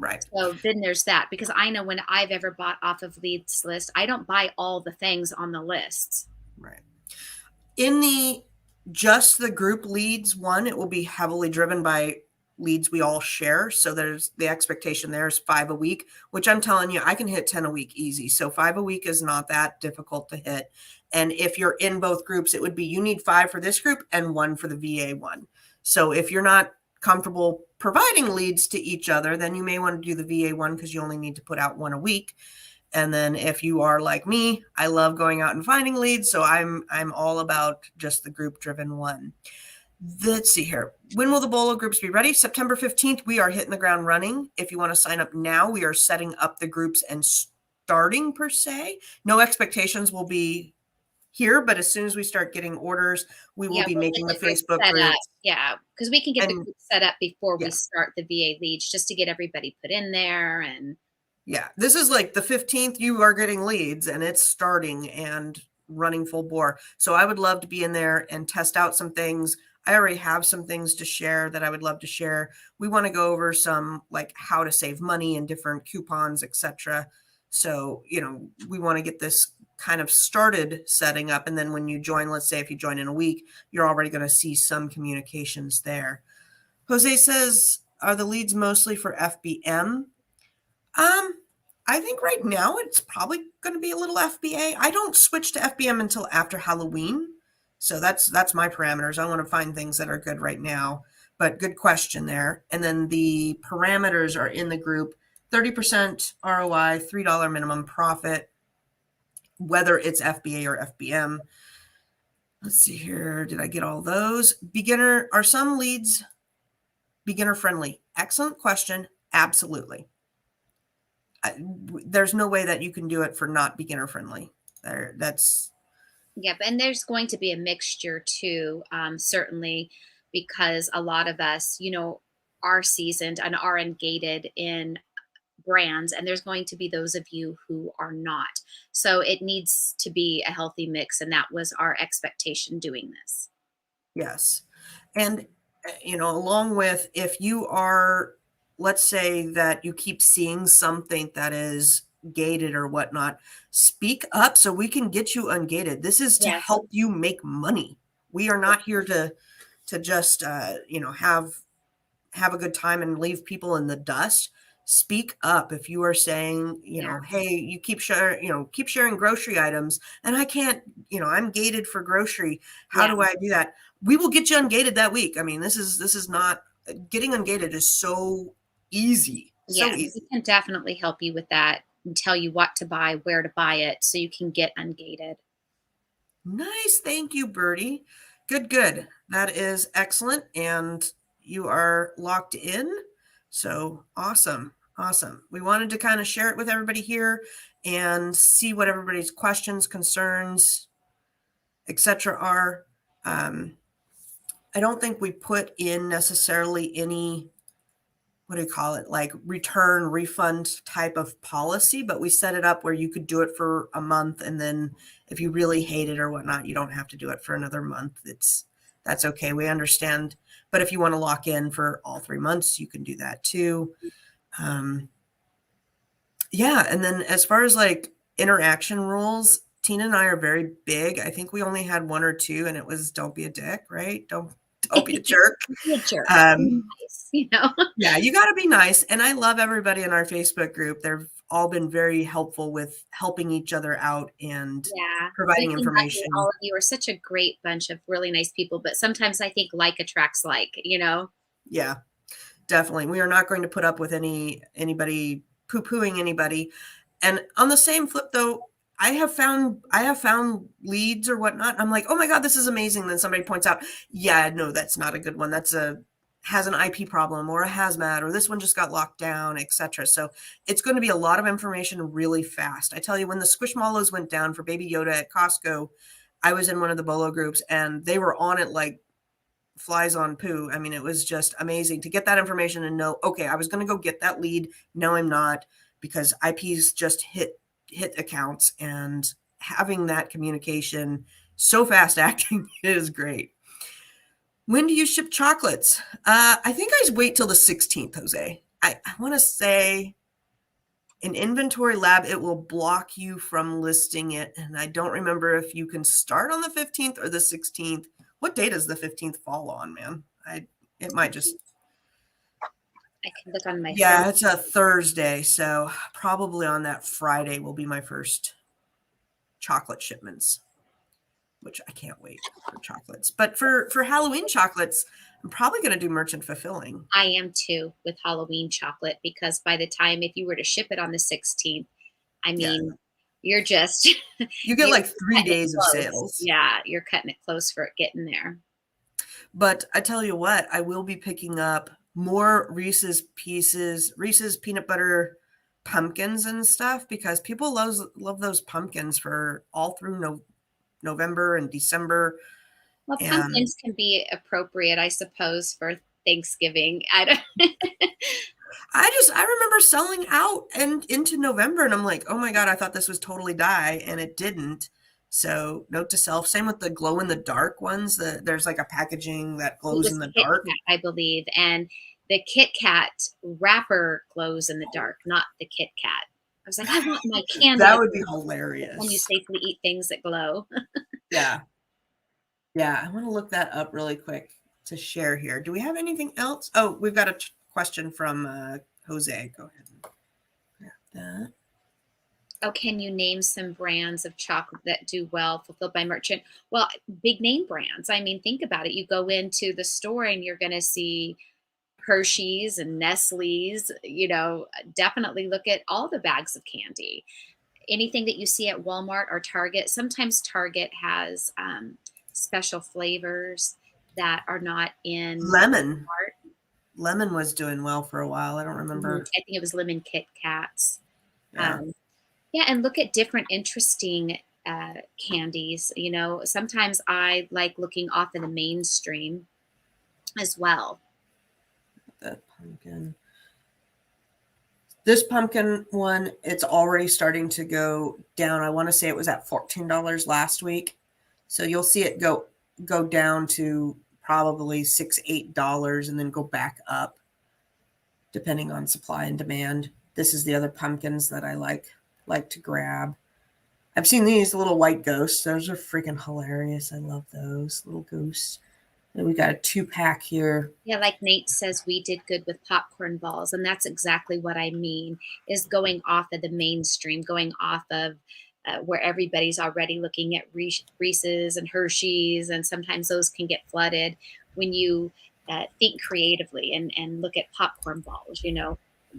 Right. So then there's that, because I know when I've ever bought off of leads list, I don't buy all the things on the lists. Right. In just the group leads one, it will be heavily driven by leads we all share. So there's the expectation there is 5 a week, which I'm telling you, I can hit 10 a week easy. So 5 a week is not that difficult to hit. And if you're in both groups, it would be, you need 5 for this group and 1 for the VA one. So if you're not comfortable providing leads to each other, then you may want to do the VA one because you only need to put out 1 a week. And then if you are like me, I love going out and finding leads. So I'm all about just the group driven one. Let's see here. When will the Bolo groups be ready? September 15th. We are hitting the ground running. If you want to sign up now, we are setting up the groups and starting per se. No expectations will be here, but as soon as we start getting orders, we will be making the Facebook groups. Yeah, because we can get the group set up before we start the VA leads, just to get everybody put in there. And yeah, this is like the 15th, you are getting leads and it's starting and running full bore. So I would love to be in there and test out some things. I already have some things to share that I would love to share. We want to go over some, like, how to save money and different coupons, etc. So, we want to get this kind of started setting up. And then when you join, let's say if you join in a week, you're already going to see some communications there. Jose says, are the leads mostly for FBM? I think right now it's probably going to be a little FBA. I don't switch to FBM until after Halloween. So that's my parameters. I want to find things that are good right now. But good question there. And then the parameters are in the group: 30% ROI, $3 minimum profit, whether it's FBA or FBM. Let's see here. Did I get all those? Beginner, are some leads beginner friendly? Excellent question. Absolutely. There's no way that you can do it for not beginner friendly. That's Yep, and there's going to be a mixture too, certainly, because a lot of us, are seasoned and are engaged in brands, and there's going to be those of you who are not. So it needs to be a healthy mix, and that was our expectation doing this. yes. And, along with, if you are, let's say that you keep seeing something that is gated or whatnot, speak up so we can get you ungated. This is to Yes, help you make money. We are not here to just, have a good time and leave people in the dust. Speak up if you are saying, yeah, hey, you keep sharing grocery items, and I can't, I'm gated for grocery. How yeah, do I do that? We will get you ungated that week. I mean, this is not, getting ungated is so easy, so yes. We easy. can definitely help you with that and tell you what to buy, where to buy it, so you can get ungated. Nice. Thank you, Birdie. Good, good. That is excellent. And you are locked in. So awesome. Awesome. We wanted to kind of share it with everybody here and see what everybody's questions, concerns, etc. are. I don't think we put in necessarily any, what do you call it, like return refund type of policy, but we set it up where you could do it for a month, and then if you really hate it or whatnot, you don't have to do it for another month. That's okay, we understand. But if you want to lock in for all 3 months, you can do that too. um, yeah, and then as far as like interaction rules, Tina and I are very big. I think we only had one or two, and it was don't be a dick, right? Don't be a jerk. Be a jerk. Be um, nice. Yeah, you got to be nice. And I love everybody in our Facebook group. They've all been very helpful with helping each other out and Yeah. providing We've been lucky. information. All of you are such a great bunch of really nice people, but sometimes I think like attracts like. Yeah, definitely. We are not going to put up with anybody poo-pooing anybody. And on the same flip though, I have found leads or whatnot. I'm like, oh my God, this is amazing. Then somebody points out, yeah, no, that's not a good one. Has an IP problem or a hazmat, or this one just got locked down, etc. So it's going to be a lot of information really fast. I tell you, when the Squishmallows went down for Baby Yoda at Costco, I was in one of the Bolo groups and they were on it like flies on poo. I mean, it was just amazing to get that information and know, okay, I was going to go get that lead. No, I'm not, because IPs just hit accounts, and having that communication so fast acting is great. When do you ship chocolates? I think I wait till the 16th, Jose. I want to say in Inventory Lab, it will block you from listing it. And I don't remember if you can start on the 15th or the 16th. What day does the 15th fall on, man? It might just, I can look on my phone. yeah, it's a Thursday. So probably on that Friday will be my first chocolate shipments, which I can't wait for chocolates. But for Halloween chocolates, I'm probably going to do merchant fulfilling. I am too with Halloween chocolate because by the time if you were to ship it on the 16th, I Yeah. mean, you're just You get you're like 3 days of close. sales. Yeah, you're cutting it close for it getting there. But I tell you what, I will be picking up more Reese's Pieces, Reese's peanut butter pumpkins and stuff, because people love those pumpkins for all through November and December. Well, And pumpkins can be appropriate, I suppose, for Thanksgiving. I don't. I remember selling out and into November, and I'm like, oh my God, I thought this was totally die, and it didn't. So note to self, same with the glow in the dark ones. There's like a packaging that It glows was in the Kit dark. Kat, I believe, and the Kit Kat wrapper glows in the dark, not the Kit Kat. I was like, I want my candy That to would be glow. When you hilarious. safely eat things that glow. Yeah. Yeah, I want to look that up really quick to share here. Do we have anything else? Oh, we've got a question from Jose. Go ahead and grab that. Oh, can you name some brands of chocolate that do well fulfilled by merchant? Well, big name brands. I mean, think about it. You go into the store and you're going to see Hershey's and Nestle's, definitely look at all the bags of candy. Anything that you see at Walmart or Target, sometimes Target has special flavors that are not in Lemon. Walmart. Lemon was doing well for a while. I don't Mhm. remember. I think it was lemon Kit Kats. Yeah. Um, yeah, and look at different interesting candies. Sometimes I like looking off in the mainstream as well. That pumpkin. This pumpkin one, it's already starting to go down. I want to say it was at $14 last week. So you'll see it go down to probably $6, $8 and then go back up depending on supply and demand. This is the other pumpkins that I like to grab. I've seen these little white ghosts. Those are freaking hilarious. I love those little ghosts. And we got a 2-pack here. Yeah, like Nate says, we did good with popcorn balls, and that's exactly what I mean, is going off of the mainstream, going off of where everybody's already looking at Reese's and Hershey's, and sometimes those can get flooded when you think creatively and look at popcorn balls.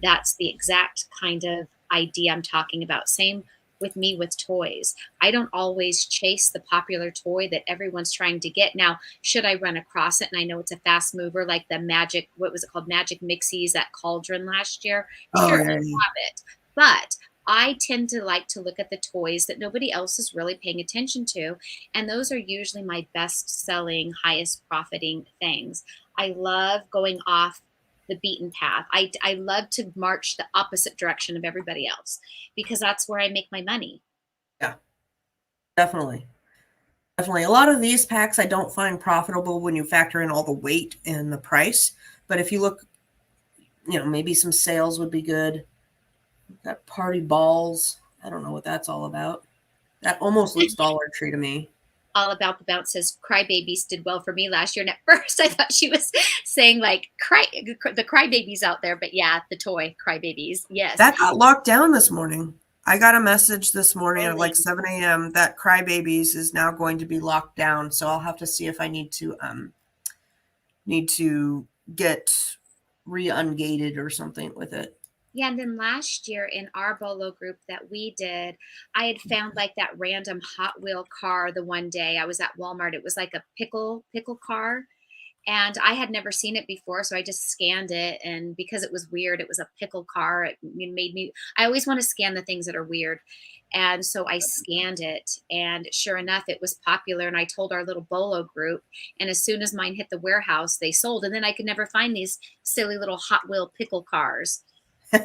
That's the exact kind of idea I'm talking about. Same with me with toys. I don't always chase the popular toy that everyone's trying to get. Now, should I run across it and I know it's a fast mover, like the magic, what was it called? Magic Mixies at Cauldron last year? Oh, Sure, I'll yeah. grab it. But I tend to like to look at the toys that nobody else is really paying attention to. And those are usually my best selling, highest profiting things. I love going off the beaten path. I love to march the opposite direction of everybody else because that's where I make my money. Yeah, definitely. Definitely. A lot of these packs I don't find profitable when you factor in all the weight and the price. But if you look, maybe some sales would be good. Got party balls. I don't know what that's all about. That almost looks Dollar Tree to me. All About the Bounce says crybabies did well for me last year. And at first I thought she was saying like the crybabies out there, but yeah, the toy crybabies. Yes. That got locked down this morning. I got a message this morning at Really. like 7 a.m. that Crybabies is now going to be locked down. So I'll have to see if I need to get re-ungated or something with it. Yeah, and then last year in our Bolo group that we did, I had found like that random Hot Wheel car the one day. I was at Walmart. It was like a pickle car. And I had never seen it before, so I just scanned it. And because it was weird, it was a pickle car. It made me, I always want to scan the things that are weird. And so I scanned it, and sure enough, it was popular. And I told our little Bolo group. And as soon as mine hit the warehouse, they sold. And then I could never find these silly little Hot Wheel pickle cars. So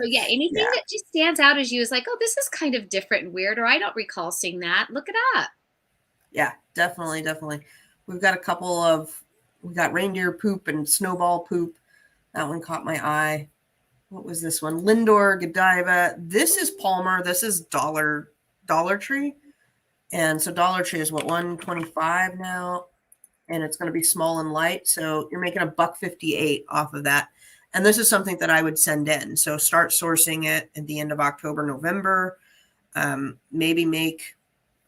yeah, anything Yeah. that just stands out as you is like, oh, this is kind of different and weird, or I don't recall seeing that. Look it up. Yeah, definitely, definitely. We got reindeer poop and snowball poop. That one caught my eye. What was this one? Lindor, Godiva. This is Palmer. This is Dollar Tree. And so Dollar Tree is what, 125 now? And it's going to be small and light. So you're making $1.58 off of that. And this is something that I would send in. So start sourcing it at the end of October, November. Maybe make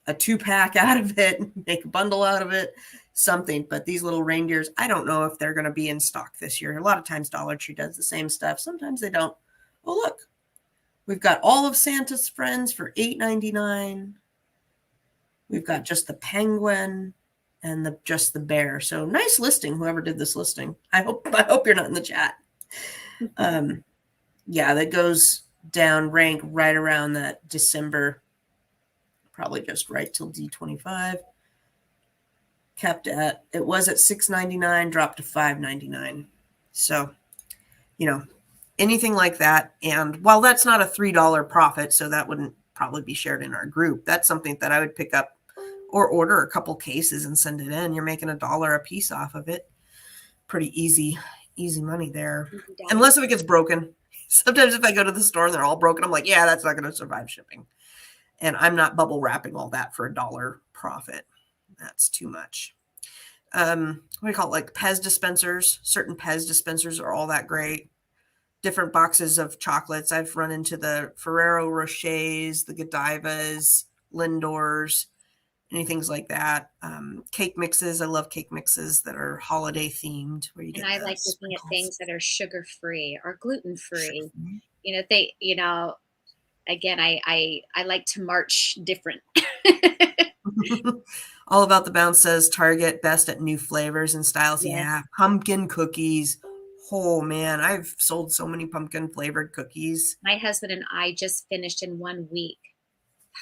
a 2-pack out of it, make a bundle out of it, something. But these little reindeers, I don't know if they're going to be in stock this year. A lot of times Dollar Tree does the same stuff. Sometimes they don't. Oh, look, we've got all of Santa's friends for $8.99. We've got just the penguin and just the bear. So nice listing, whoever did this listing. I hope you're not in the chat. Yeah, that goes down rank right around that December, probably just right till D25. Kept at, it was at $6.99, dropped to $5.99. So, anything like that. And while that's not a $3 profit, so that wouldn't probably be shared in our group, that's something that I would pick up or order a couple cases and send it in. You're making $1 a piece off of it. Pretty easy money there. Unless if it gets broken. Sometimes if I go to the store and they're all broken, I'm like, yeah, that's not going to survive shipping. And I'm not bubble wrapping all that for $1 profit. That's too much. What do you call it? Like Pez dispensers. Certain Pez dispensers are all that great. different boxes of chocolates. I've run into the Ferrero Rochers, the Godivas, Lindors, anything like that. Cake mixes. I love cake mixes that are holiday themed, where you And get I the like looking at sprinkles. things that are sugar free or gluten free. Sugar. Again, I like to march different. All About the Bounce says Target best at new flavors and styles. Yes. Yeah, pumpkin cookies. Oh man, I've sold so many pumpkin flavored cookies. My husband and I just finished in 1 week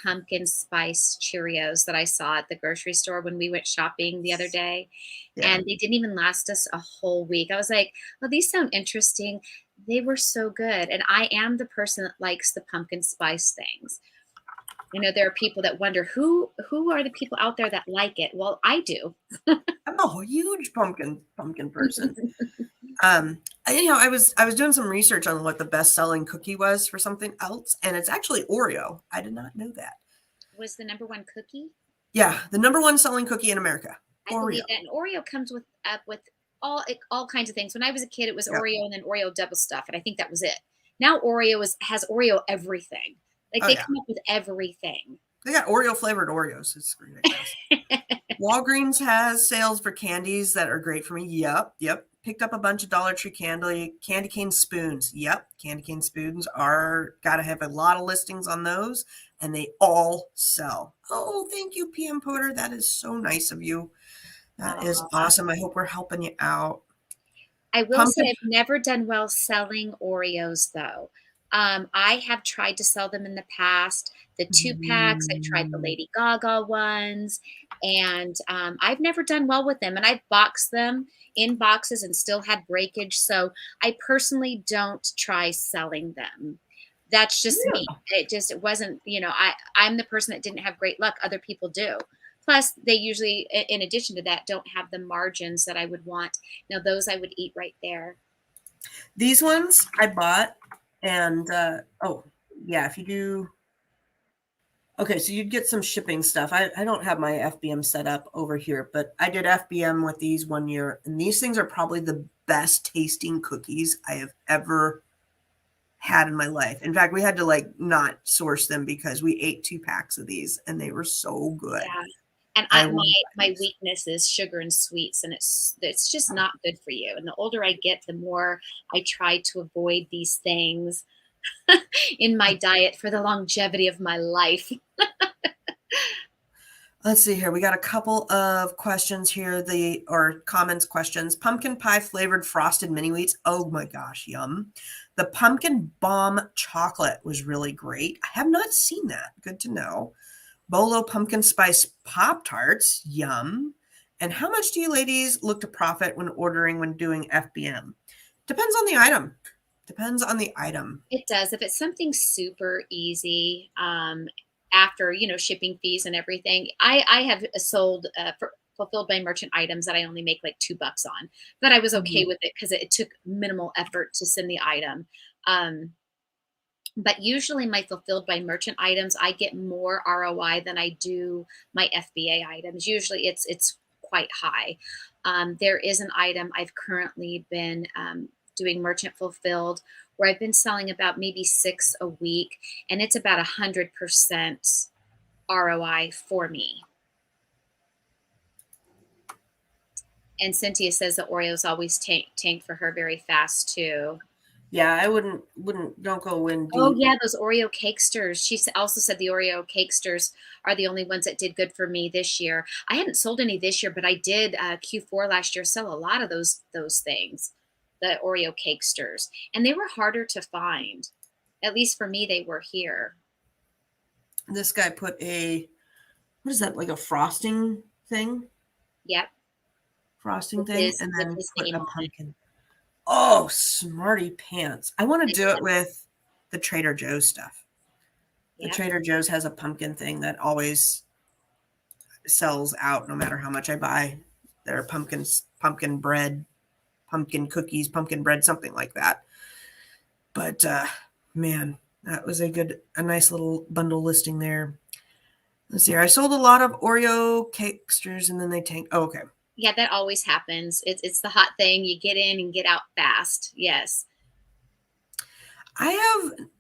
pumpkin spice Cheerios that I saw at the grocery store when we went shopping the other day. Yeah. And they didn't even last us a whole week. I was like, well, these sound interesting. They were so good. And I am the person that likes the pumpkin spice things. There are people that wonder who are the people out there that like it. Well, I do. I'm a huge pumpkin person. I was doing some research on what the best selling cookie was for something else, and it's actually Oreo. I did not know that. Was the number one cookie? Yeah, the number one selling cookie in America, I Oreo. believe that. And Oreo comes with up with all kinds of things. When I was a kid, it was Yeah. Oreo and then Oreo double stuff, and I think that was it. Now Oreo has Oreo everything. Like Oh they yeah, come up with everything. they got Oreo flavored Oreos. It's ridiculous. Walgreens has sales for candies that are great for me. Yep. Picked up a bunch of Dollar Tree candy cane spoons. Yep, candy cane spoons are gotta have a lot of listings on those, and they all sell. Oh, thank you, PM Porter. That is so nice of you. That is Uh, awesome. I hope we're helping you out. I will say Pumpkin. I've never done well selling Oreos though. I have tried to sell them in the past. The 2 packs, I've tried the Mm, Lady Gaga ones, and I've never done well with them. And I've boxed them in boxes and still had breakage. So I personally don't try selling them. That's just me. yeah. It wasn't, I'm the person that didn't have great luck. Other people do. Plus, they usually, in addition to that, don't have the margins that I would want. Now, those I would eat right there. These ones I bought, and oh yeah, if you do okay, so you'd get some shipping stuff. I don't have my FBM set up over here, but I did FBM with these one year, and these things are probably the best tasting cookies I have ever had in my life. In fact, we had to like not source them because we ate 2 packs of these, and they were so good. Yeah. And I my will buy my these. weakness is sugar and sweets, and it's just not good for you. And the older I get, the more I try to avoid these things in my diet for the longevity of my life. Let's see here. We got a couple of questions here, or comments questions. Pumpkin pie flavored frosted mini wheats. Oh my gosh, yum. The pumpkin bomb chocolate was really great. I have not seen that. Good to know. Bolo pumpkin spice pop tarts. Yum. And how much do you ladies look to profit when doing FBM? Depends on the item. Depends on the item. It does. If it's something super easy, after shipping fees and everything, I have sold fulfilled by merchant items that I only make like $2 on, but I was okay Mhm. with it because it took minimal effort to send the item. Um, but usually my fulfilled by merchant items, I get more ROI than I do my FBA items. Usually it's quite high. There is an item I've currently been doing merchant fulfilled where I've been selling about maybe 6 a week, and it's about 100% ROI for me. And Cynthia says the Oreos always tank for her very fast too. Yeah, I don't go in Oh deep. yeah, those Oreo cakesters. Also said the Oreo cakesters are the only ones that did good for me this year. I hadn't sold any this year, but I did Q4 last year sell a lot of those things, the Oreo cakesters, and they were harder to find. At least for me, they were here. This guy put what is that, like a Yep, frosting thing, and with then his put name a on it. pumpkin. Oh, smarty pants. I want to do it Yep, with the Trader Joe's stuff. The yep. Trader Joe's has a pumpkin thing that always sells out no matter how much I buy. Their pumpkin bread, pumpkin cookies, pumpkin bread, something like that. But man, that was a nice little bundle listing there. Let's see here. I sold a lot of Oreo cakesters and then they tanked. Oh, okay. Yeah, that always happens. It's the hot thing. You get in and get out fast. Yes. I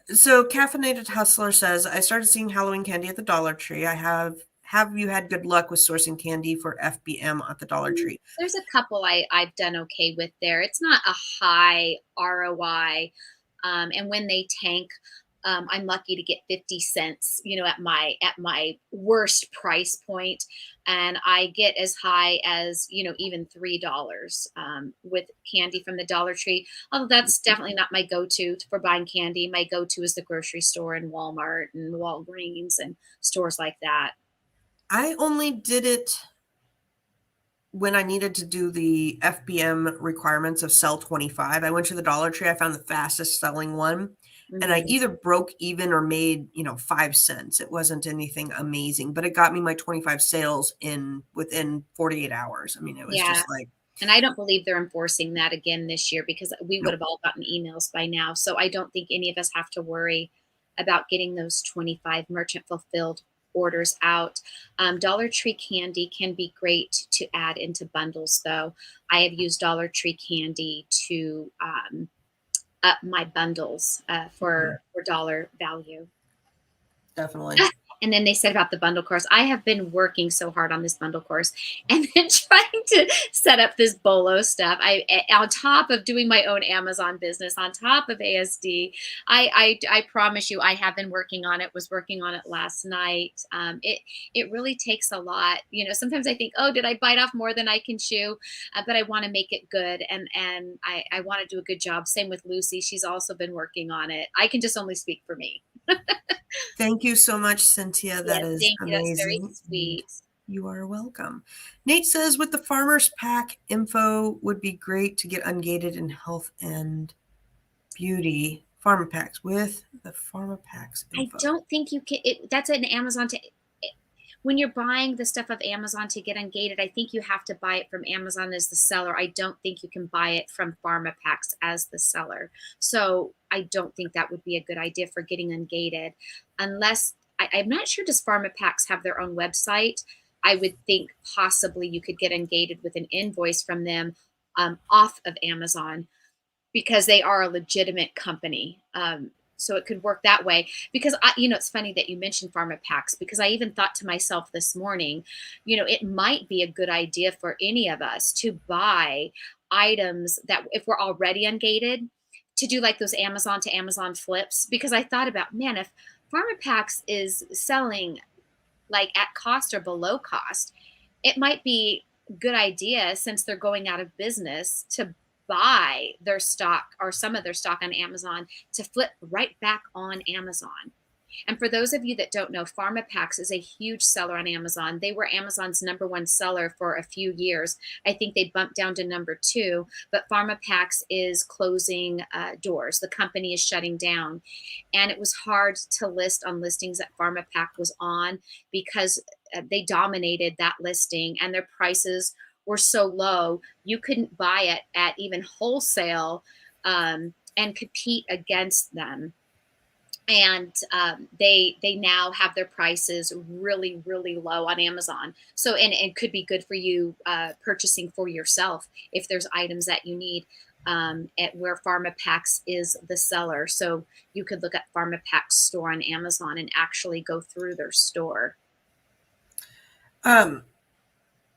have, so Caffeinated Hustler says, I started seeing Halloween candy at the Dollar Tree. Have you had good luck with sourcing candy for FBM at the Dollar Tree? There's a couple I've done okay with there. It's not a high ROI. And when they tank, I'm lucky to get 50 cents, at my worst price point, and I get as high as even $3 with candy from the Dollar Tree. Although that's definitely not my go-to for buying candy. My go-to is the grocery store and Walmart and Walgreens and stores like that. I only did it when I needed to do the FBM requirements of sell 25. I went to the Dollar Tree. I found the fastest selling one. And I Mhm. either broke even or made, 5 cents. It wasn't anything amazing, but it got me my 25 sales in within 48 hours. I mean, it was Yeah. just like, And I don't believe they're enforcing that again this year because we would no. have all gotten emails by now. So I don't think any of us have to worry about getting those 25 merchant fulfilled orders out. Dollar Tree candy can be great to add into bundles, though. I have used Dollar Tree candy to up my bundles Mhm, for dollar value. definitely. And then they said about the bundle course. I have been working so hard on this bundle course and then trying to set up this Bolo stuff. On top of doing my own Amazon business, on top of ASD, I promise you, I have been working on it. Was working on it last night. It really takes a lot. Sometimes I think, oh, did I bite off more than I can chew? But I want to make it good, and I want to do a good job. Same with Lucy. She's also been working on it. I can just only speak for me. Thank you so much, Cynthia. That Yes, is thank you. That's very amazing. And sweet. you are welcome. Nate says, with the farmers pack info would be great to get ungated in health and beauty. Farmer packs with the farmer packs I info. don't think you can. That's an Amazon to. When you're buying the stuff of Amazon to get ungated, I think you have to buy it from Amazon as the seller. I don't think you can buy it from Pharma Packs as the seller. So I don't think that would be a good idea for getting ungated, unless I'm not sure. Does Pharma Packs have their own website? I would think possibly you could get ungated with an invoice from them off of Amazon because they are a legitimate company. So it could work that way. Because it's funny that you mentioned pharma packs because I even thought to myself this morning, it might be a good idea for any of us to buy items that if we're already ungated, to do like those Amazon to Amazon flips. Because I thought about, man, if pharma packs is selling like at cost or below cost, it might be a good idea since they're going out of business to buy their stock or some of their stock on Amazon to flip right back on Amazon. And for those of you that don't know, PharmaPacks is a huge seller on Amazon. They were Amazon's number one seller for a few years. I think they bumped down to number two, but PharmaPacks is closing doors. The company is shutting down. And it was hard to list on listings that PharmaPack was on because they dominated that listing and their prices were so low, you couldn't buy it at even wholesale and compete against them. And they now have their prices really low on Amazon. So and it could be good for you purchasing for yourself if there's items that you need at where PharmaPacks is the seller. So you could look at PharmaPacks store on Amazon and actually go through their store. Um,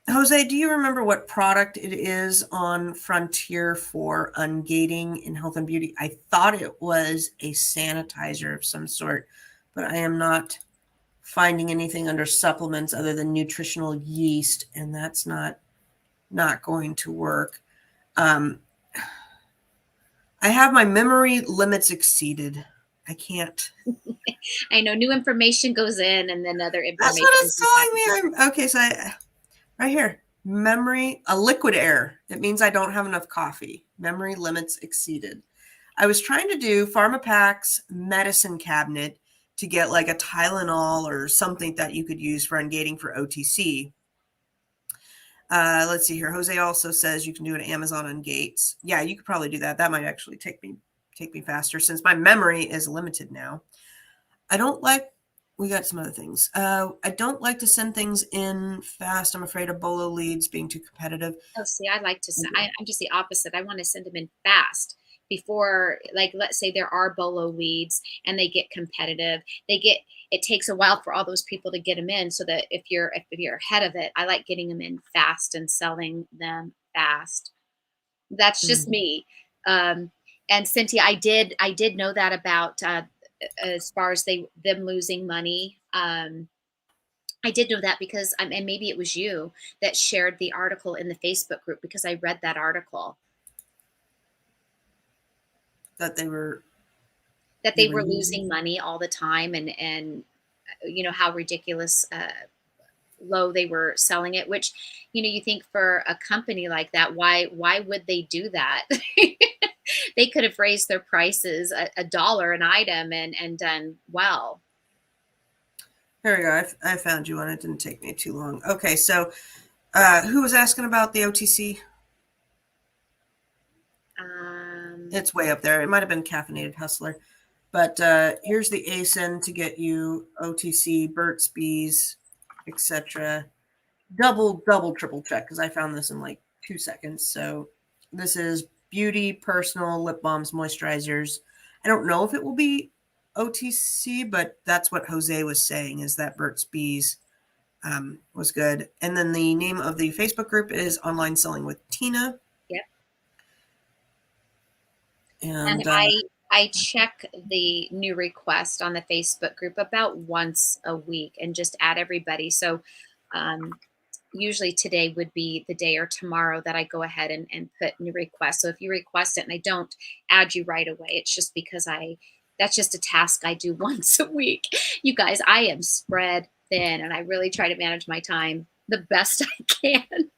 Jose, do you remember what product it is on Frontier for ungating in health and beauty? I thought it was a sanitizer of some sort, but I am not finding anything under supplements other than nutritional yeast, and that's not going to work. Um, I have my memory limits exceeded. I can't. I know new information goes in and then other That's what information it's comes telling back. me. I'm okay. So right here, memory, a liquid air. It means I don't have enough coffee. Memory limits exceeded. I was trying to do PharmaPacks medicine cabinet to get like a Tylenol or something that you could use for ungating for OTC. Let's see here. Jose also says you can do an Amazon on Gates. Yeah, you could probably do that. That might actually take me faster since my memory is limited now. I don't like. We got some other things. I don't like to send things in fast. I'm afraid of Bolo leads being too competitive. Oh, see, I like to send. I'm just the opposite. I want to send them in fast before, like, let's say there are Bolo weeds and they get competitive, it takes a while for all those people to get them in, so that if you're ahead of it, I like getting them in fast and selling them fast. That's just Mm. me. Um, and Cynthia, I did know that about as far as them losing money. I did know that because and maybe it was you that shared the article in the Facebook group, because I read that article That that they they were were losing. losing money all the time, and how ridiculous low they were selling it. Which, you think, for a company like that, why would they do that? They could have raised their prices a dollar an item and done well. There we go. I found you one. It didn't take me too long. Okay, so who was asking about the OTC? Um, It's way up there. It might have been Caffeinated Hustler. But here's the ASIN to get you OTC, Burt's Bees, etc. Double, triple check because I found this in like 2 seconds. So this is beauty, personal, lip balms, moisturizers. I don't know if it will be OTC, but that's what Jose was saying is that Burt's Bees was good. And then the name of the Facebook group is Online Selling with Tina. yep. And And I check the new request on the Facebook group about once a week and just add everybody. So um, usually today would be the day, or tomorrow, that I go ahead and put new requests. So if you request it and I don't add you right away, it's just because that's just a task I do once a week. You guys, I am spread thin and I really try to manage my time the best I can.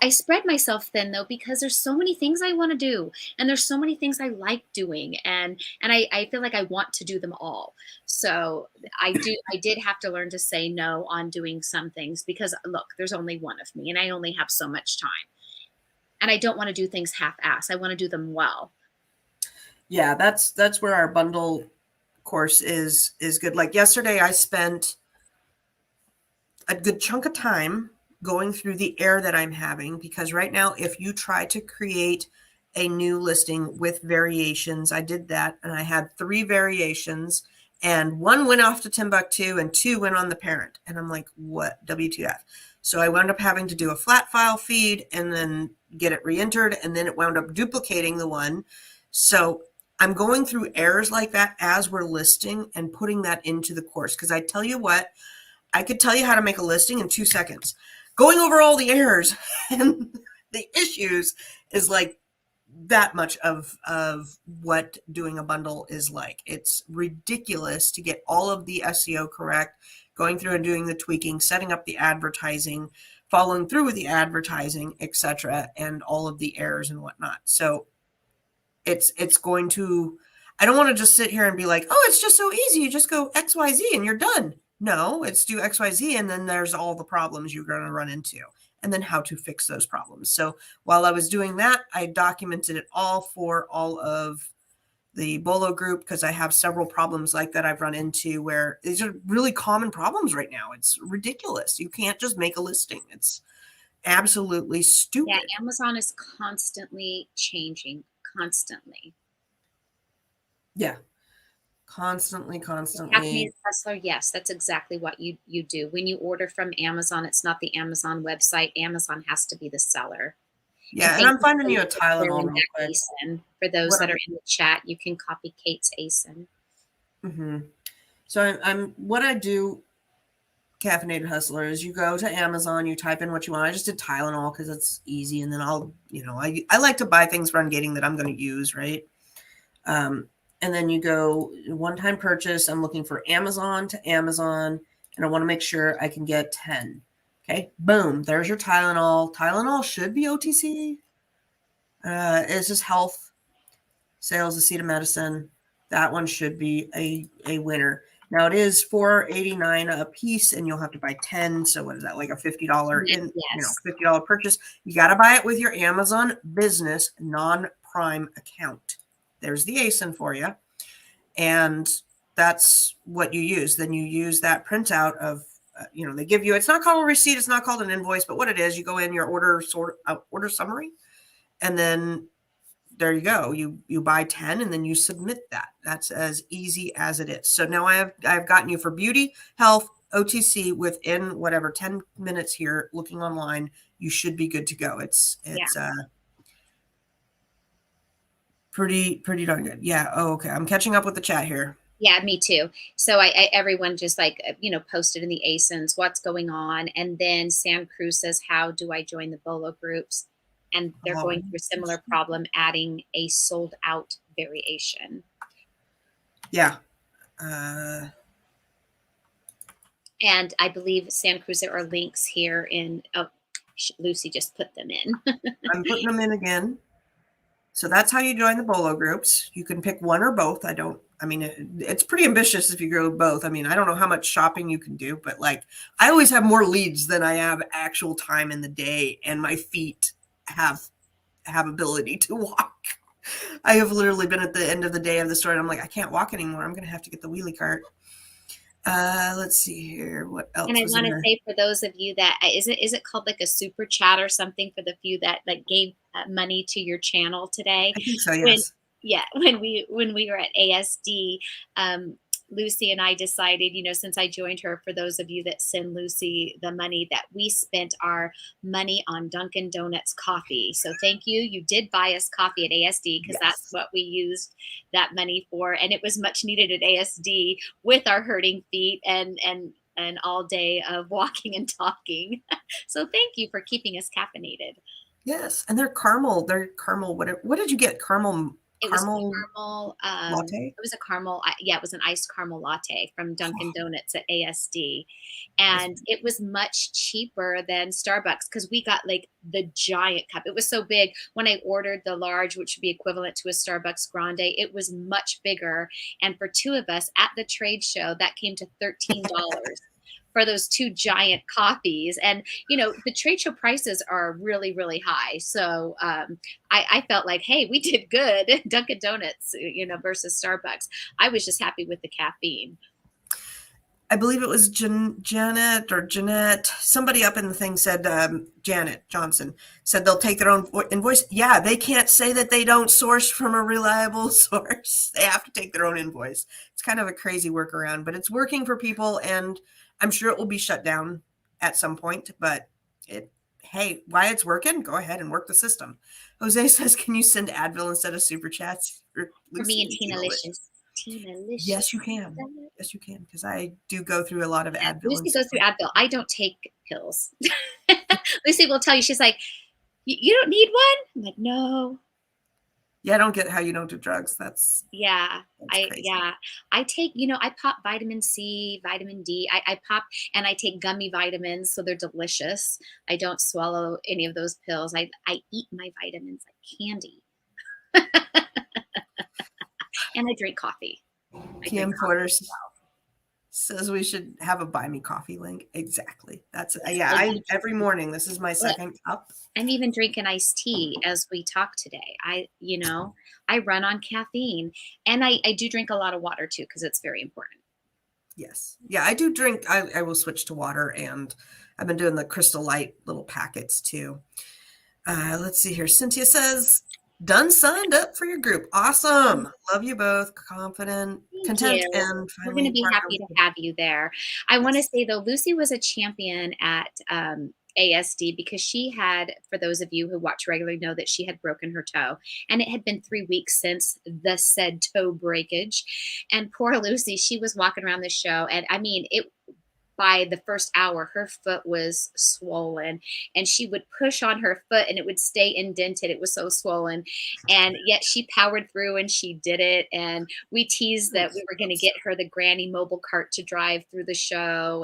I spread myself thin, though, because there's so many things I want to do, and there's so many things I like doing, and I feel like I want to do them all. So I did have to learn to say no on doing some things, because look, there's only one of me and I only have so much time. And I don't want to do things half-ass. I want to do them well. yeah, that's where our bundle course is good. Like yesterday, I spent a good chunk of time going through the error that I'm having because right now, if you try to create a new listing with variations, I did that and I had 3 variations and one went off to Timbuktu and 2 went on the parent. And I'm like, what? WTF? So I wound up having to do a flat file feed and then get it re-entered, and then it wound up duplicating the one. So I'm going through errors like that as we're listing and putting that into the course. Because I tell you what, I could tell you how to make a listing in 2 seconds. Going over all the errors and the issues is like that much of what doing a bundle is like. It's ridiculous to get all of the SEO correct, going through and doing the tweaking, setting up the advertising, following through with the advertising, etc., and all of the errors and whatnot. So it's going to, I don't want to just sit here and be like, oh, it's just so easy, you just go XYZ and you're done. No, it's do XYZ and then there's all the problems you're going to run into and then how to fix those problems. So while I was doing that, I documented it all for all of the Bolo group because I have several problems like that I've run into where these are really common problems right now. It's ridiculous. You can't just make a listing. It's absolutely Yeah, stupid. Amazon is constantly changing, constantly. Yeah. Constantly. Caffeinated Hustler, yes, that's exactly what you do. When you order from Amazon, it's not the Amazon website. Amazon has to be the seller. And Yeah, and thank I'm you finding so you a much for Tylenol sharing real that quick. ASIN. For those What that are in the chat, you can copy Kate's ASIN. So I'm what I do, Caffeinated Hustler, is you go to Amazon, you type in what you want. I just did Tylenol because it's easy, and then I like to buy things for ungating that I'm going to use, right? Um, and then you go one-time purchase. I'm looking for Amazon to Amazon, and I want to make sure I can get 10. Okay, boom, there's your Tylenol. Tylenol should be OTC. It's just health sales acetaminophen. That one should be a winner. Now it is $4.89 a piece, and you'll have to buy 10. So what is that? Like a $50 Yes. $50 purchase. You got to buy it with your Amazon Business non-Prime account. There's the ASIN for you, and that's what you use. Then you use that printout of they give you. It's not called a receipt. It's not called an invoice, but what it is, you go in your order summary, and then there you go. You buy 10 and then you submit that. That's as easy as it is. So now I've gotten you for beauty, health, OTC within whatever 10 minutes here looking online. You should be good to go. It's Yeah. pretty darn good. Yeah. Oh, okay. I'm catching up with the chat here. Yeah, me too. So everyone just like, posted in the ASINs what's going on. And then Sam Cruz says, how do I join the Bolo groups? And they're Oh, going through a similar problem, adding a sold out variation. yeah. And I believe Sam Cruz, there are links here in, Lucy just put them in. I'm putting them in again. So that's how you join the Bolo groups. You can pick one or both. It's pretty ambitious if you go both. I mean, I don't know how much shopping you can do, but like I always have more leads than I have actual time in the day, and my feet have ability to walk. I have literally been at the end of the day of the store and I'm like, I can't walk anymore. I'm going to have to get the wheelie cart. Let's see here. What else? And I was want in to there? say for those of you that is it called like a super chat or something for the few that like gave money to your channel today? I think so. When Yes. when we were at ASD, Lucy and I decided, since I joined her, for those of you that send Lucy the money, that we spent our money on Dunkin' Donuts coffee. So thank you. You did buy us coffee at ASD because that's Yes. what we used that money for, and it was much needed at ASD with our hurting feet and all day of walking and talking. So thank you for keeping us caffeinated. Yes. And they're caramel. What did you get? It was Caramel caramel. latte? It was a caramel. Yeah, it was an iced caramel latte from Dunkin' Oh, Donuts at ASD, that's and it was much cheaper than Starbucks because we got like the giant cup. It was so big. When I ordered the large, which would be equivalent to a Starbucks grande, it was much bigger. And for two of us at the trade show, that came to $13 for those two giant coffees. And the trade show prices are really, really high. So I felt like, hey, we did good. Dunkin' Donuts, versus Starbucks. I was just happy with the caffeine. I believe it was Janet or Jeanette. Somebody up in the thing said, Janet Johnson said they'll take their own invoice. Yeah, they can't say that they don't source from a reliable source. They have to take their own invoice. It's kind of a crazy workaround, but it's working for people, and I'm sure it will be shut down at some point. But hey, why it's working? Go ahead and work the system. Jose says, can you send Advil instead of super chats for For me Lucy and and Tina Tina Licious. Tina Licious. Yes, you can. Yes, you can. Because I do go through a lot of Yeah, Advil and Lucy goes stuff through like Advil. I don't take pills. Lucy will tell you, she's like, you don't need one? I'm like, no. yeah, I don't get how you don't do drugs. That's Yeah. crazy. I take, I pop vitamin C, vitamin D. I pop and I take gummy vitamins, so they're delicious. I don't swallow any of those pills. I eat my vitamins like candy. And I drink coffee. I drink PM coffee. Porter says we should have a buy me coffee link. Exactly. That's yeah. Well, every morning. This is my look, second cup. I'm even drinking iced tea as we talk today. I run on caffeine, and I do drink a lot of water too, because it's very important. Yes. Yeah, I do drink. I will switch to water, and I've been doing the Crystal Light little packets too. Let's see here. Cynthia says, done signed up for your group. Awesome. Love you both. Confident, Thank content, you. and We're going to finally be partner happy to with have you there. I want to Yes. say, though, Lucy was a champion at ASD because she had, for those of you who watch regularly, know that she had broken her toe. And it had been 3 weeks since the said toe breakage. And poor Lucy, she was walking around the show. And I mean, by the first hour, her foot was swollen, and she would push on her foot and it would stay indented. It was so swollen. And yet she powered through and she did it. And we teased that we were going to get her the granny mobile cart to drive through the show.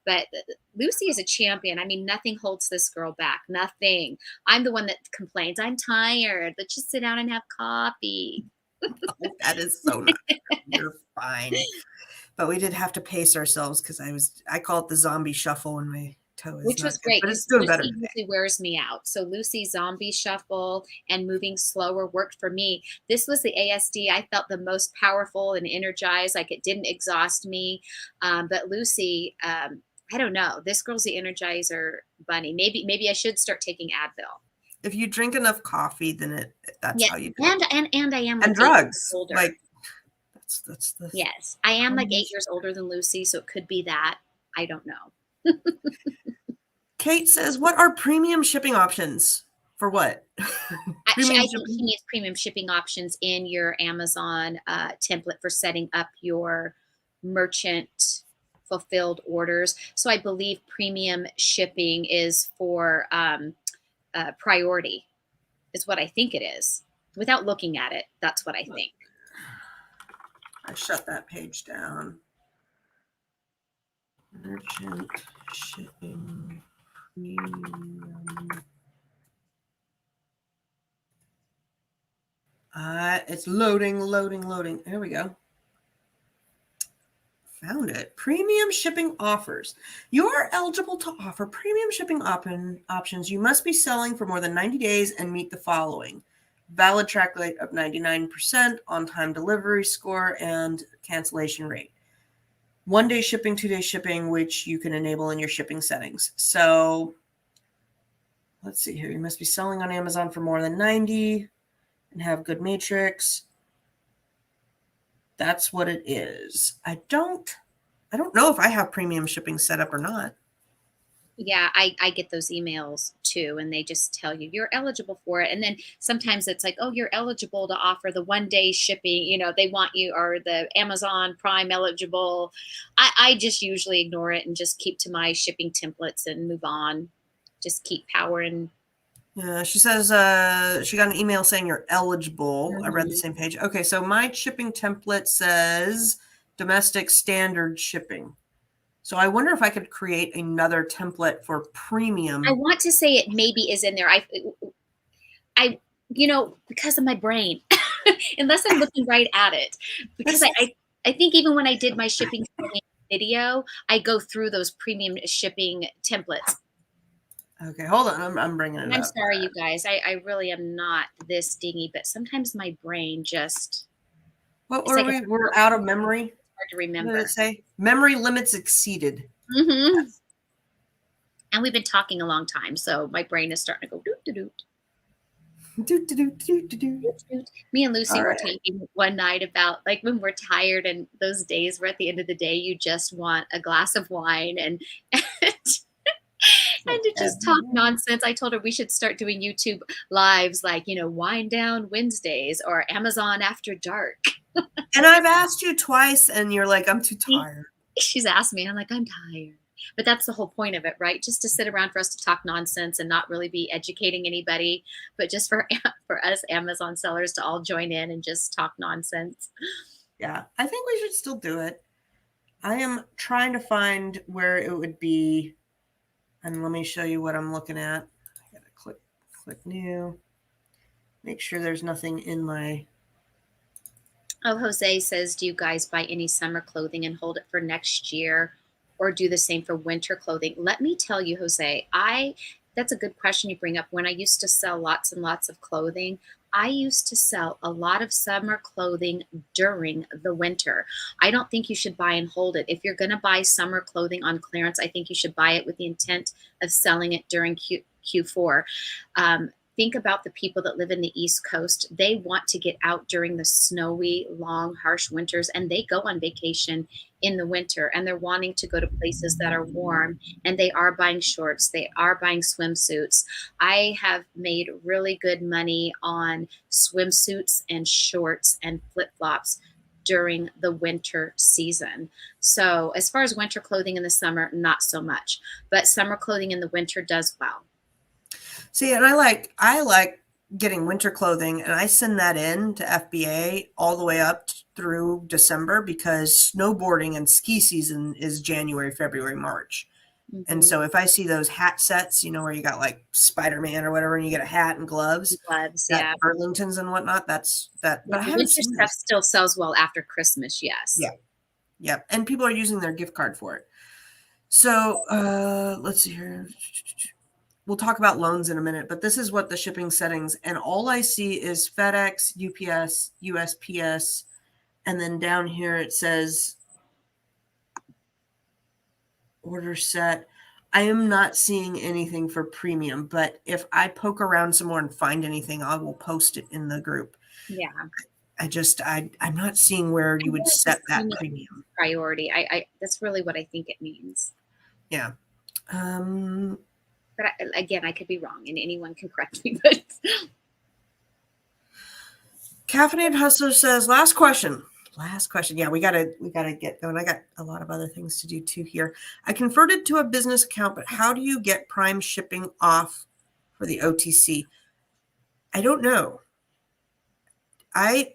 But Lucy is a champion. I mean, nothing holds this girl back. Nothing. I'm the one that complains, I'm tired. Let's just sit down and have coffee. That is so not true. You're fine. But we did have to pace ourselves because I call it the zombie shuffle when my toe is Which not was good, great but because it's doing better Lucy today. usually wears me out. So Lucy zombie shuffle and moving slower worked for me. This was the ASD. I felt the most powerful and energized, like it didn't exhaust me. But Lucy, I don't know. This girl's the energizer bunny. Maybe I should start taking Advil. If you drink enough coffee, then that's Yeah, how you do it. and I am like And 8 years drugs. older. Like that's the Yes, I am like 8 combination. years older than Lucy, so it could be that. I don't know. Kate says, "What are premium shipping options for what?" Actually, Premium I think she shipping. needs premium shipping options in your Amazon template for setting up your merchant fulfilled orders. So I believe premium shipping is for priority, is what I think it is. Without looking at it, that's what I think. I shut that page down. Merchant shipping premium. It's loading. There we go. Found it. Premium shipping offers. You are eligible to offer premium shipping options. You must be selling for more than 90 days and meet the following: valid track rate of 99%, on-time delivery score, and cancellation rate. 1-day shipping, 2-day shipping, which you can enable in your shipping settings. So let's see here. You must be selling on Amazon for more than 90 and have good matrix. That's what it is. I don't know if I have premium shipping set up or not. Yeah, I get those emails too, and they just tell you you're eligible for it. And then sometimes it's like, oh, you're eligible to offer the 1-day shipping. They want you, or the Amazon Prime eligible. I just usually ignore it and just keep to my shipping templates and move on. Just keep powering. Yeah, she says she got an email saying you're eligible. I read the Mhm. same page. Okay, so my shipping template says domestic standard shipping. So I wonder if I could create another template for I premium. want to say it maybe is in there. I, because of my brain, unless I'm looking right at it, because I think even when I did my shipping video, I go through those premium shipping templates. Okay, hold on. I'm bringing And it I'm up. sorry, you guys. I really am not this dingy, but sometimes my brain just, What it's were like it's we? We're out of memory. hard to What did it remember. say? Memory limits exceeded. Hmm. Yes. And we've been talking a long time, so my brain is starting to go doot doot doot. Do, do, do, do, do, do. Doot, doot. Me and Lucy All were right. talking one night about like when we're tired and those days where at the end of the day you just want a glass of wine and So to just talk everyone. nonsense. I told her we should start doing YouTube lives like, Wind Down Wednesdays or Amazon After Dark. And I've asked you twice, and you're like, I'm too See, tired. she's asked me, and I'm like, I'm tired. But that's the whole point of it, right? Just to sit around for us to talk nonsense and not really be educating anybody, but just for for us Amazon sellers to all join in and just talk nonsense. Yeah, I think we should still do it. I am trying to find where it would be, and let me show you what I'm looking at. I gotta click new. Make sure there's nothing in my. Oh, Jose says, do you guys buy any summer clothing and hold it for next year or do the same for winter clothing? Let me tell you, Jose, that's a good question you bring up. When I used to sell lots and lots of clothing, I used to sell a lot of summer clothing during the winter. I don't think you should buy and hold it. If you're going to buy summer clothing on clearance, I think you should buy it with the intent of selling it during Q4. Think about the people that live in the East Coast. They want to get out during the snowy, long, harsh winters, and they go on vacation in the winter and they're wanting to go to places that are warm and they are buying shorts, they are buying swimsuits. I have made really good money on swimsuits and shorts and flip flops during the winter season. So, as far as winter clothing in the summer, not so much, but summer clothing in the winter does well. See, and I like getting winter clothing, and I send that in to FBA all the way up through December because snowboarding and ski season is January, February, March. And Mm-hmm. so if I see those hat sets, where you got like Spider-Man or whatever, and you get a hat and gloves, Gloves, that yeah. Burlingtons and whatnot, that's that. Yeah, But I the haven't winter seen stuff those. still sells well after Christmas, Yeah, yes. yeah, and people are using their gift card for it. So let's see here. We'll talk about loans in a minute, but this is what the shipping settings, and all I see is FedEx, UPS, USPS, and then down here it says order set. I am not seeing anything for premium, but if I poke around some more and find anything, I will post it in the group. Yeah. I'm not seeing where I you know would it set just that seems premium. priority. I that's really what I think it means. Yeah. Um, But again, I could be wrong, and anyone can correct me. But Caffeinated Hustler says, last question. Last question. Yeah, we gotta get going. I got a lot of other things to do too here. I converted to a business account, but how do you get Prime shipping off for the OTC? I don't know. I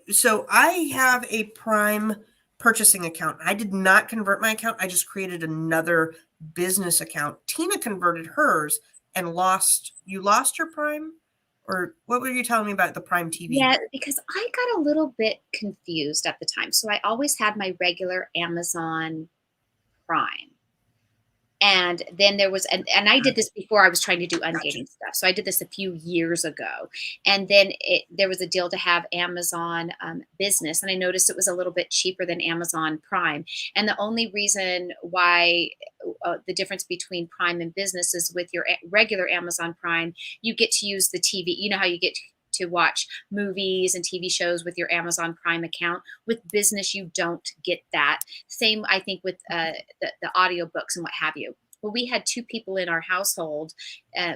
have a Prime purchasing account. I did not convert my account. I just created another business account. Tina converted hers and lost. You lost your Prime, or what were you telling me about the Prime TV? yeah, because I got a little bit confused at the time. So I always had my regular Amazon Prime. And then there was, and I did this before I was trying to do Gotcha. ungating stuff. So I did this a few years ago. And then there was a deal to have Amazon Business. And I noticed it was a little bit cheaper than Amazon Prime. And the only reason why the difference between Prime and Business is with your regular Amazon Prime, you get to use the TV. You know how you get to watch movies and TV shows with your Amazon Prime account. With Business, you don't get that. Same, I think, with the audiobooks and what have you. Well, we had two people in our household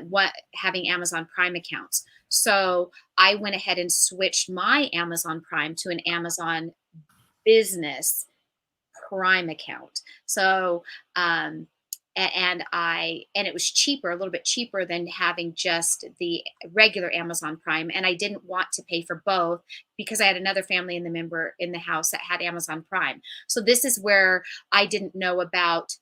what having Amazon Prime accounts. So I went ahead and switched my Amazon Prime to an Amazon Business Prime account. So and it was cheaper, a little bit cheaper than having just the regular Amazon Prime. And I didn't want to pay for both because I had another family in the member in the house that had Amazon Prime. So this is where I didn't know about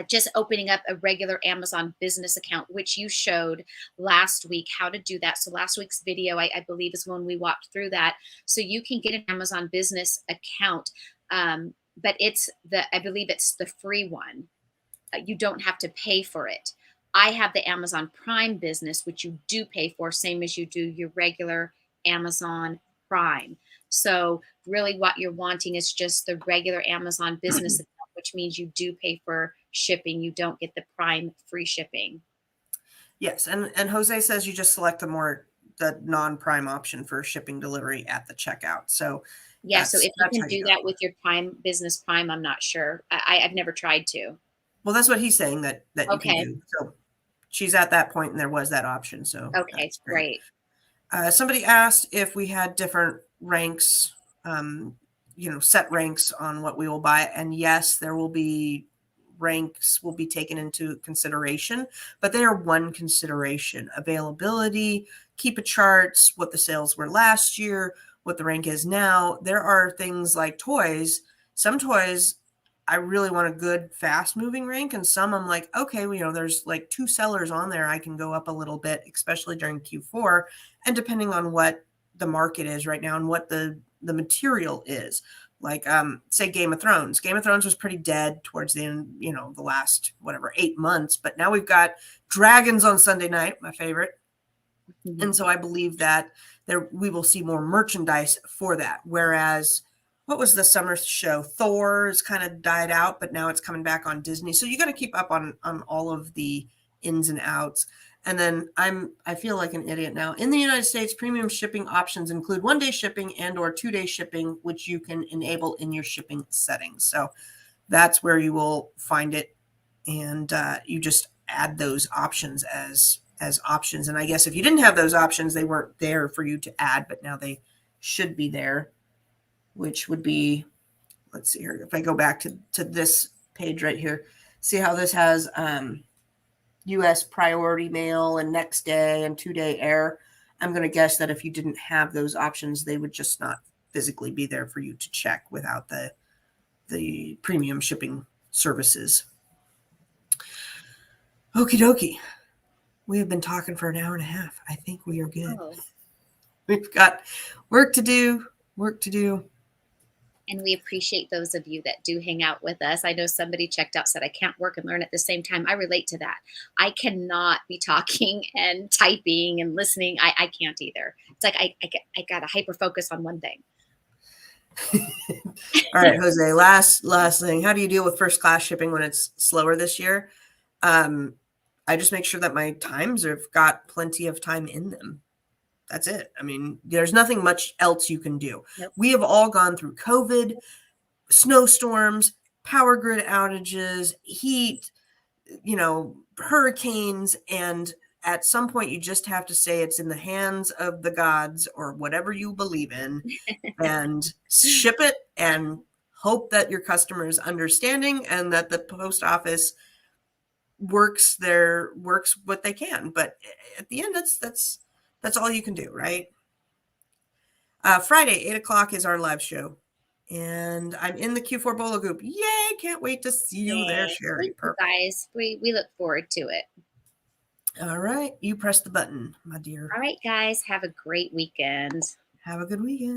just opening up a regular Amazon business account, which you showed last week how to do that. So last week's video, I believe, is when we walked through that. So you can get an Amazon business account, but I believe it's the free one. You don't have to pay for it. I have the Amazon Prime business, which you do pay for, same as you do your regular Amazon Prime. So really what you're wanting is just the regular Amazon business account, which means you do pay for shipping. You don't get the Prime free shipping. Yes, and Jose says you just select the non-Prime option for shipping delivery at the checkout. So Yeah, so that's if you that's can how you do go. that with your Prime business Prime, I'm not sure. I've never tried to. Well, that's what he's saying that you can Okay. do. So she's at that point, and there was that option. So Okay, that's great. great. Somebody asked if we had different ranks, set ranks on what we will buy. And yes, there will be ranks will be taken into consideration, but they are one consideration. Availability, keep a charts, what the sales were last year, what the rank is now. There are things like toys. Some toys I really want a good fast moving rank, and some I'm like, okay, there's like two sellers on there. I can go up a little bit, especially during Q4, and depending on what the market is right now and what the material is. Like say Game of Thrones. Game of Thrones was pretty dead towards the end, the last whatever 8 months, but now we've got Dragons on Sunday night, my favorite. And so I believe that we will see more merchandise for that. Whereas what was the summer show? Thor has kind of died out, but now it's coming back on Disney. So you got to keep up on all of the ins and outs. And then I feel like an idiot now. In the United States, premium shipping options include 1-day shipping and or 2-day shipping, which you can enable in your shipping settings. So that's where you will find it, and you just add those options as options. And I guess if you didn't have those options, they weren't there for you to add, but now they should be there, which would be, let's see here. If I go back to this page right here, see how this has US priority mail and next day and 2-day air. I'm going to guess that if you didn't have those options, they would just not physically be there for you to check without the premium shipping services. Okie dokie. We have been talking for an hour and a half. I think we are good. Oh, We've got work to do. and we appreciate those of you that do hang out with us. I know somebody checked out, said, I can't work and learn at the same time. I relate to that. I cannot be talking and typing and listening. I can't either. It's like I got to hyper focus on one thing. All right, Jose, last thing. How do you deal with first class shipping when it's slower this year? I just make sure that my times have got plenty of time in them. That's it. I mean, there's nothing much else you can do. Nope. We have all gone through COVID, snowstorms, power grid outages, heat, hurricanes, and at some point you just have to say it's in the hands of the gods or whatever you believe in, and ship it and hope that your customer is understanding and that the post office works what they can. But at the end, that's all you can do, right? Friday, 8 o'clock is our live show. And I'm in the Q4 Bolo group. Yay! Can't wait to see you there, Yay. Sherry. Thank you, Perfect. guys. We look forward to it. All right. You press the button, my dear. All right, guys. Have a great weekend. Have a good weekend.